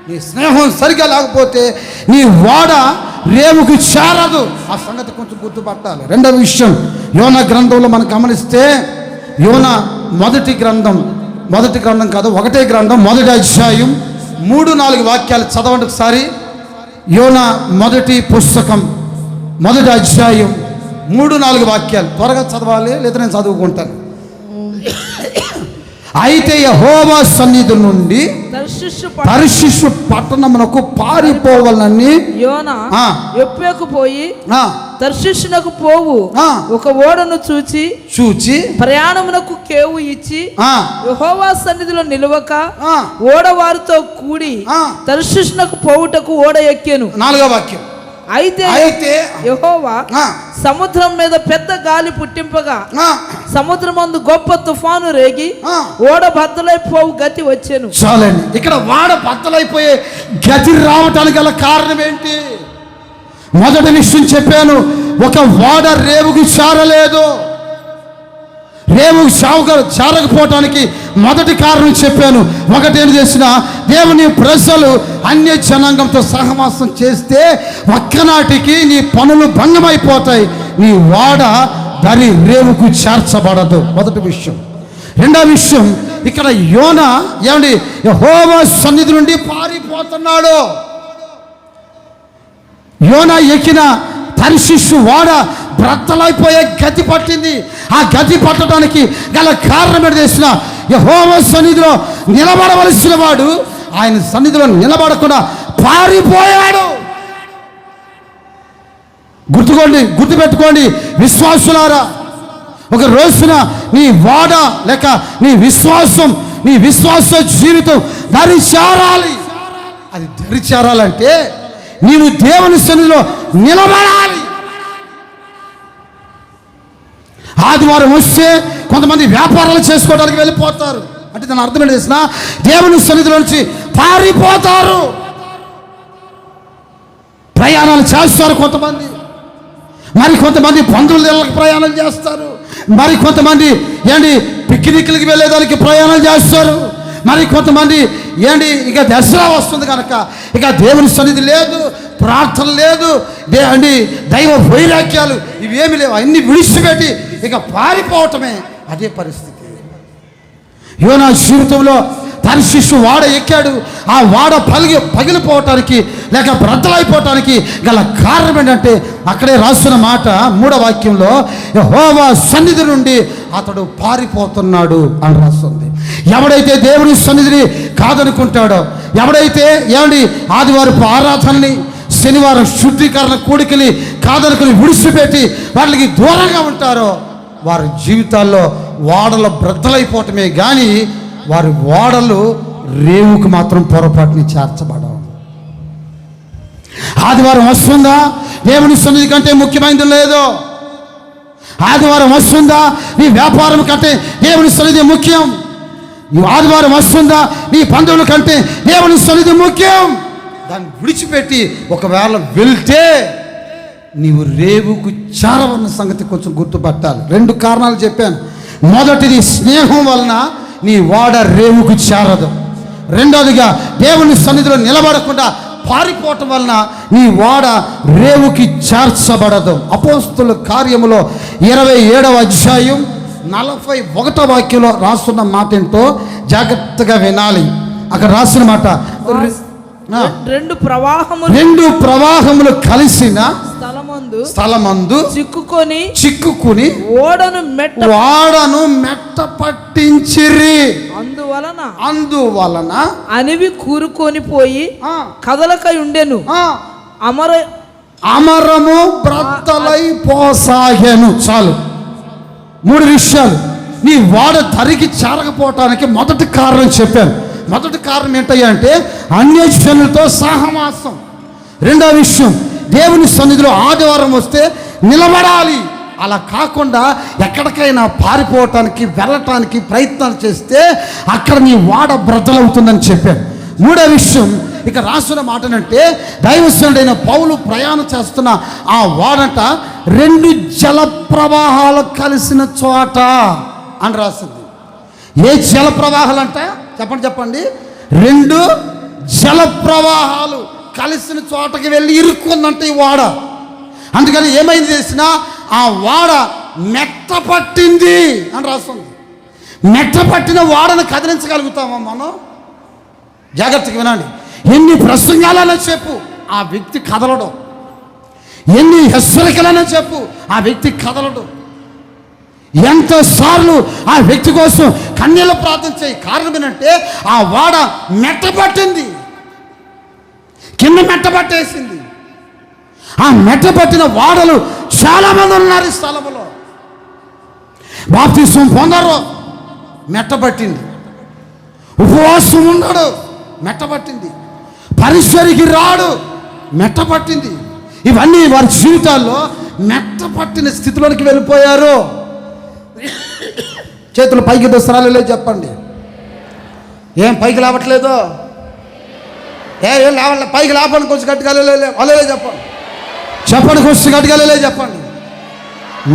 నీ స్నేహం సరిగా లేకపోతే నీ వాడ రేవుకు చేరదు. ఆ సంగతి కొంచెం గుర్తుపట్టాలి. రెండవ విషయం, యోనా గ్రంథంలో మనం గమనిస్తే, యోనా మొదటి గ్రంథం కాదు, ఒకటే గ్రంథం, మొదటి అధ్యాయం 3-4 వాక్యాలు చదవండి ఒకసారి. యోనా మొదటి పుస్తకం మొదటి అధ్యాయం 3-4 వాక్యాలు త్వరగా చదవాలి, లేదా నేను చదువుకుంటాను. అయితే యెహోవా సన్నిధి నుండి తర్షీషు పట్టణమునకు పారిపోవాలని యోనా యొప్పేకు పోయి తర్షీషునకు పోవు ఒక ఓడను చూచి ప్రయాణమునకు కేవు ఇచ్చి యెహోవా సన్నిధిలో నిలవక ఓడ వారితో కూడి తర్షీషునకు పోవుటకు ఓడ ఎక్కెను. 4వ వాక్యం. అయితే యెహోవా సముద్రం మీద పెద్ద గాలి పుట్టింపగా సముద్రమందు గొప్ప తుఫాను రేగి ఓడ బద్దలైపోవు గతి వచ్చాను. చాలండి, ఇక్కడ వాడ బద్దలైపోయే గతి రావటానికి గల కారణం ఏంటి? మొదటి విషయం చెప్పాను, ఒక వాడ రేవుకు చేరలేదు. రేవు చేరకపోవటానికి మొదటి కారణం చెప్పాను. ఒకటేం చేసిన, దేవుని ప్రజలు అన్య జనాంగంతో సహవాసం చేస్తే ఒక్కనాటికి నీ పనులు భంగమైపోతాయి, నీ వాడ దాని రేవుకు చేర్చబడదు. మొదటి విషయం. రెండవ విషయం, ఇక్కడ యోనా యెహోవా సన్నిధి నుండి పారిపోతున్నాడు. యోనా ఎక్కిన తర్షీషు వాడ బ్రద్దలైపోయే గతి పట్టింది. ఆ గతి పట్టడానికి గల కారణం ఏంటి చేసిన, యెహోవా సన్నిధిలో నిలబడవలసిన వాడు ఆయన సన్నిధిలో నిలబడకుండా పారిపోయాడు. గుర్తుపెట్టుకోండి విశ్వాసులారా, ఒక రోజున నీ వాడ లేక నీ విశ్వాస జీవితం దరి చేరాలి. అది దరి చేరాలంటే నీవు దేవుని సన్నిధిలో నిలబడాలి. ఆదివారం వస్తే కొంతమంది వ్యాపారాలు చేసుకోవడానికి వెళ్ళిపోతారు. అంటే దాని అర్థం ఏంటి తెలిసిన, దేవుని సన్నిధిలో నుంచి పారిపోతారు. ప్రయాణాలు చేస్తారు కొంతమంది, మరి కొంతమంది బంధువుల దగ్గరికి ప్రయాణం చేస్తారు, మరి కొంతమంది పిక్నిక్లకి వెళ్ళేదానికి ప్రయాణం చేస్తారు, మరి కొంతమంది ఇక దసరా వస్తుంది కనుక ఇక దేవుని సన్నిధి లేదు, ప్రార్థన లేదు, దైవ వైరాగ్యాలు ఇవేమి లేవు, అన్ని విడిచిపెట్టి ఇక పారిపోవటమే. అదే పరిస్థితి యోనా జీవితంలో. తర్షీషు వాడ ఎక్కాడు, ఆ వాడ పగిలిపోవటానికి లేక బ్రద్దలైపోవటానికి గల కారణం ఏంటంటే అక్కడే రాస్తున్న మాట 3వ వాక్యంలో, యెహోవా సన్నిధి నుండి అతడు పారిపోతున్నాడు అని రాస్తుంది. ఎవడైతే దేవుని సన్నిధిని కాదనుకుంటాడో, ఎవడైతే ఆదివారపు ఆరాధనని, శనివారం శుద్ధీకరణ కూడికని కాదనుకుని విడిచిపెట్టి వాళ్ళకి దూరంగా ఉంటారో, వారి జీవితాల్లో వాడలు బ్రద్దలైపోవటమే కానీ వారి ఓడలు రేవుకు మాత్రం పొరపాటుని చేర్చబడవు. ఆదివారం వస్తుందా, దేవుని సన్నిధి కంటే ముఖ్యమైనది లేదు. ఆదివారం వస్తుందా, నీ వ్యాపారం కంటే దేవుని సన్నిధి ముఖ్యం. ఆదివారం వస్తుందా, నీ బంధువుల కంటే దేవుని సన్నిధి ముఖ్యం. దాన్ని విడిచిపెట్టి ఒకవేళ వెళ్తే నీవు రేవుకు చేరవన్న సంగతి కొంచెం గుర్తుపట్టాలి. 2 కారణాలు చెప్పాను. మొదటిది, స్నేహం వలన నీ వాడ రేవుకు చేరదు. రెండోదిగా, దేవుని సన్నిధిలో నిలబడకుండా పారిపోవటం వలన నీ వాడ రేవుకి చేర్చబడదు. అపోస్తుల కార్యములో 27వ అధ్యాయం 41వ వాక్యంలో రాస్తున్న మాట ఏంటో జాగ్రత్తగా వినాలి. అక్కడ రాసిన మాట, రెండు ప్రవాహములు రెండు ప్రవాహములు కలిసిన స్థలమందు చిక్కుకొని ఓడను మెట్ట పట్టించిరి. అందువలన అనివి కూరుకొని పోయి కదలకై ఉండెను. అమరము బ్రద్దలై పోసాగెను. చాలు. 3 విషయాలు నీ వాడ తరిగి చేరకపోవటానికి మొదటి కారణం చెప్పాను. మొదటి కారణం ఏంటయ్యా అంటే అన్యజనులతో సహవాసం. రెండో విషయం, దేవుని సన్నిధిలో ఆదివారం వస్తే నిలబడాలి. అలా కాకుండా ఎక్కడికైనా పారిపోవటానికి వెళ్ళటానికి ప్రయత్నాలు చేస్తే అక్కడ నీ వాడ బ్రద్దలవుతుందని చెప్పాను. మూడో విషయం, ఇక రాసిన మాటనంటే దైవజనుడైన పౌలు ప్రయాణం చేస్తున్న ఆ వాడట 2 జల ప్రవాహాలు కలిసిన చోట అని రాసింది. ఏ జల ప్రవాహాలు అంట చెప్పండి. 2 జల ప్రవాహాలు కలిసిన చోటకి వెళ్ళి ఇరుక్కుందంట ఈ వాడ. అందుకని ఏమైంది తెలిసిన, ఆ వాడ మెట్ట పట్టింది అని రాస్తుంది. మెట్ట పట్టిన వాడను కదిలించగలుగుతామా మనం? జాగ్రత్తగా వినండి. ఎన్ని ప్రసంగాలైనా చెప్పు, ఆ వ్యక్తి కదలడు. ఎన్ని హెచ్చరికలైనా చెప్పు, ఆ వ్యక్తి కదలడు. ఎంతసార్లు ఆ వ్యక్తి కోసం కన్నీళ్ళు ప్రార్థన చేయి. కారణం ఏంటంటే ఆ వాడ మెట్టపట్టింది, కింద మెట్టపట్టేసింది. ఆ మెట్టపట్టిన వాడలు చాలామంది ఉన్నారు ఈ స్థలంలో. బాప్తిస్మం పొందరు, మెట్టపట్టింది. ఉపవాసం ఉండడు, మెట్టపట్టింది. పరిసరికి రాడు, మెట్టపట్టింది. ఇవన్నీ వారి జీవితాల్లో మెట్టపట్టిన స్థితిలోనికి వెళ్ళిపోయారు. చేతులు పైకి దసరాలు చెప్పండి. ఏం పైకి లేవట్లేదు? ఏం లేవ పైకి లేపండి, కొంచెం గట్టిగా అలే చెప్పండి. కొంచెం గట్టిగా చెప్పండి.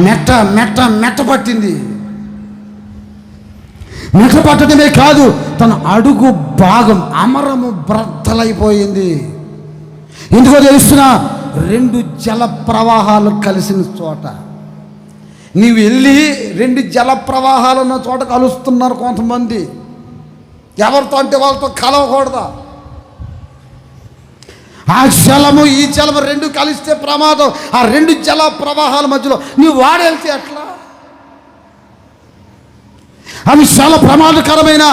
మెట్ట పట్టింది. మెట్ట పట్టడమే కాదు, తన అడుగు భాగం అమరము బ్రద్దలైపోయింది. ఎందుకో తెలుస్తున్నా, 2 జల ప్రవాహాలు కలిసిన చోట నీవు వెళ్ళి 2 జల ప్రవాహాలు ఉన్న చోట కలుస్తున్నారు కొంతమంది. ఎవరితో అంటే వాళ్ళతో కలవకూడదా? ఆ జలము ఈ జలము 2 కలిస్తే ప్రమాదం. ఆ 2 జల ప్రవాహాల మధ్యలో నీవు వాడెళ్తే ఎట్లా? అవి చాలా ప్రమాదకరమైన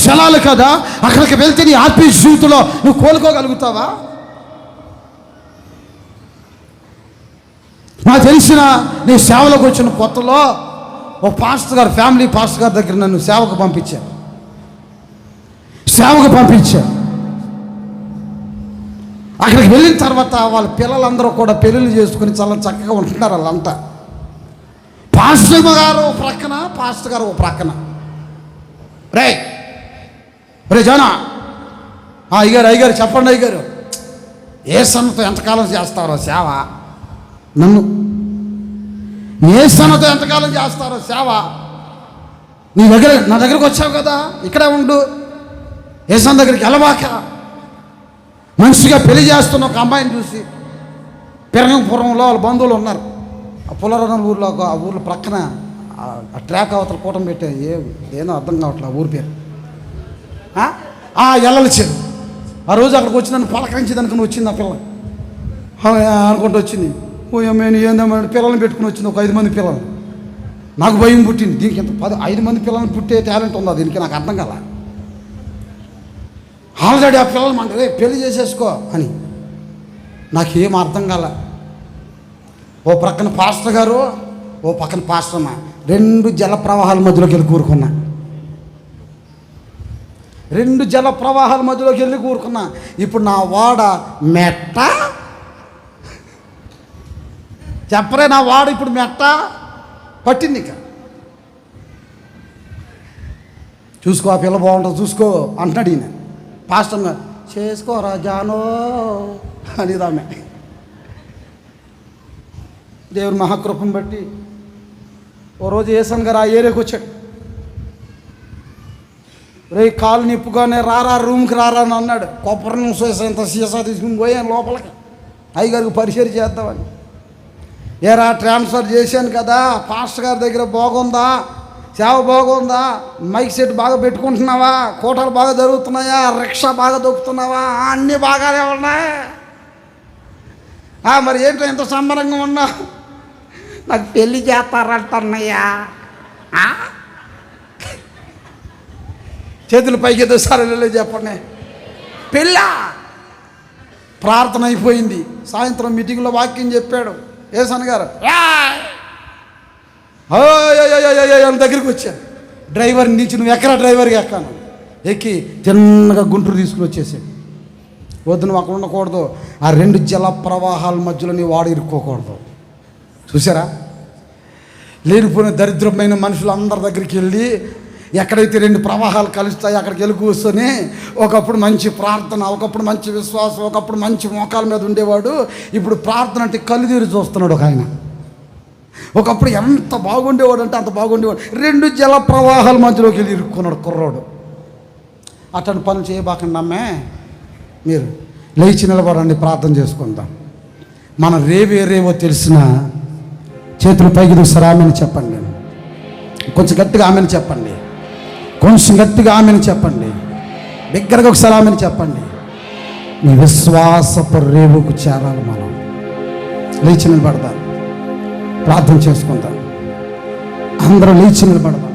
జలాలు కదా. అక్కడికి వెళ్తే నీ ఆత్మీయ జీవితంలో నువ్వు కోలుకోగలుగుతావా? నాకు తెలిసిన నీ సేవలోకి వచ్చిన కొత్తలో ఓ పాస్టర్ గారు, ఫ్యామిలీ పాస్టర్ గారి దగ్గర నన్ను సేవకు పంపించారు. అక్కడికి వెళ్ళిన తర్వాత వాళ్ళ పిల్లలందరూ కూడా పెళ్ళిళ్ళు చేసుకుని చాలా చక్కగా ఉంటున్నారు వాళ్ళంతా. పాస్టర్ గారు ఓ ప్రక్కన, పాస్టర్ గారు ఓ ప్రక్కన. రే జానా, అయ్యగారు చెప్పండి, అయ్యగారు ఏ సన్నతో ఎంతకాలం చేస్తారో సేవ? నన్ను ఏ సన్నతో ఎంతకాలం చేస్తారో సేవ? నా దగ్గరకు వచ్చావు కదా, ఇక్కడే ఉండు. ఏ సన్న దగ్గరికి వెళ్ళబాక. మంచిగా పెళ్లి చేస్తున్న ఒక అమ్మాయిని చూసి పెరగంపురంలో వాళ్ళ బంధువులు ఉన్నారు. ఆ పులరన్న ఊర్లో, ఆ ఊర్లో ప్రక్కన ఆ ట్రాక్ అవతల కూటం పెట్టే ఏదో అర్థం కావట్లేదు ఆ ఊరి పేరు. ఎల్లల చెరు. ఆ రోజు అక్కడికి వచ్చి నన్ను పలకరించేదానికి వచ్చింది ఆ పిల్ల అనుకుంటూ వచ్చింది. ఓ అమ్మాయి ఏందమ్మా పిల్లల్ని పెట్టుకుని వచ్చింది, ఒక 5 మంది పిల్లలు. నాకు భయం పుట్టింది. దీనికి ఇంత 5 మంది పిల్లల్ని పుట్టే టాలెంట్ ఉందా దీనికి? నాకు అర్థం కదా. ఆల్రెడీ ఆ పిల్లలు అంటే పెళ్లి చేసేసుకో అని నాకేం అర్థం కాల. ఓ ప్రక్కన పాస్టర్ గారు, ఓ పక్కన పాస్టర్ అమ్మ, 2 జల ప్రవాహాల మధ్యలోకి వెళ్ళి కూరుకున్నా. 2 జల ప్రవాహాల మధ్యలోకి వెళ్ళి కూరుకున్నా. ఇప్పుడు నా వాడ మెట్ట చెప్పరే, నా వాడ ఇప్పుడు మెట్ట పట్టింది. ఇక చూసుకో, ఆ పిల్ల బాగుంటుంది చూసుకో అంటున్నాడు ఈయన. పాస్టర్ గారు చేసుకోరా జానో అనేదామె. దేవుని మహాకృపం బట్టి ఓ రోజు ఏసన్ గారు ఆ ఏరియాకి వచ్చాడు. రే కాలు నిప్పుగానే రారా రూమ్కి రారా అని అన్నాడు. కొబ్బరి ఎంత సీసా తీసుకుని పోయాను లోపలికి, అయ్యగారికి పరిచయం చేద్దామని. ఏరా ట్రాన్స్ఫర్ చేశాను కదా, పాస్టర్ గారి దగ్గర బాగుందా, సేవ బాగుందా? మైక్ సెట్ బాగా పెట్టుకుంటున్నావా? కోటలు బాగా జరుగుతున్నాయా? రిక్షా బాగా దొక్కుతున్నావా? అన్నీ బాగానే ఉన్నాయి. మరి ఏంటో ఎంత సంబరంగా ఉన్నా? నాకు పెళ్ళి చేస్తారంటన్నయ్యా. చేతులు పైకి సరే చెప్పండి. పెళ్ళా? ప్రార్థన అయిపోయింది. సాయంత్రం మీటింగ్లో వాక్యం చెప్పాడు ఏసన్ గారు. దగ్గరికి వచ్చాను. డ్రైవర్ నుంచి నువ్వు ఎక్కడా? డ్రైవర్కి ఎక్కాను. ఎక్కి తిన్నగా గుంటూరు తీసుకుని వచ్చేసాడు. వద్దు, నువ్వు అక్కడ ఉండకూడదు, ఆ 2 జల ప్రవాహాల మధ్యలో నీ వాడు ఇరుక్కోకూడదు. చూసారా? లేనిపోయిన దరిద్రమైన మనుషులు అందరి దగ్గరికి వెళ్ళి ఎక్కడైతే 2 ప్రవాహాలు కలుస్తాయి అక్కడికి వెళ్ళి కూర్చొని ఒకప్పుడు మంచి ప్రార్థన, ఒకప్పుడు మంచి విశ్వాసం, ఒకప్పుడు మంచి మోకాల మీద ఉండేవాడు. ఇప్పుడు ప్రార్థన అంటే కళ్ళు తీరి చూస్తున్నాడు ఒక ఆయన. ఒకప్పుడు ఎంత బాగుండేవాడు అంటే అంత బాగుండేవాడు. 2 జల ప్రవాహాల మధ్యలోకి వెళ్ళి ఇరుక్కున్నాడు కుర్రోడు. అతను పనులు చేయబాకండి అమ్మే, మీరు లేచి నిలబడండి, ప్రార్థన చేసుకుందాం. మన రేవో తెలిసిన చేతులు పైకి చూసారు. ఆమెను చెప్పండి. కొంచెం గట్టిగా ఆమెను చెప్పండి. కొంచెం గట్టిగా ఆమెను చెప్పండి. దగ్గరగా ఒకసారి ఆమెను చెప్పండి. నీ విశ్వాసపు రేవుకు చేరాలి. మనం లేచి నిలబడదాం, ప్రార్థన చేసుకుందాం. అందరూ లేచి నిలబడదాం.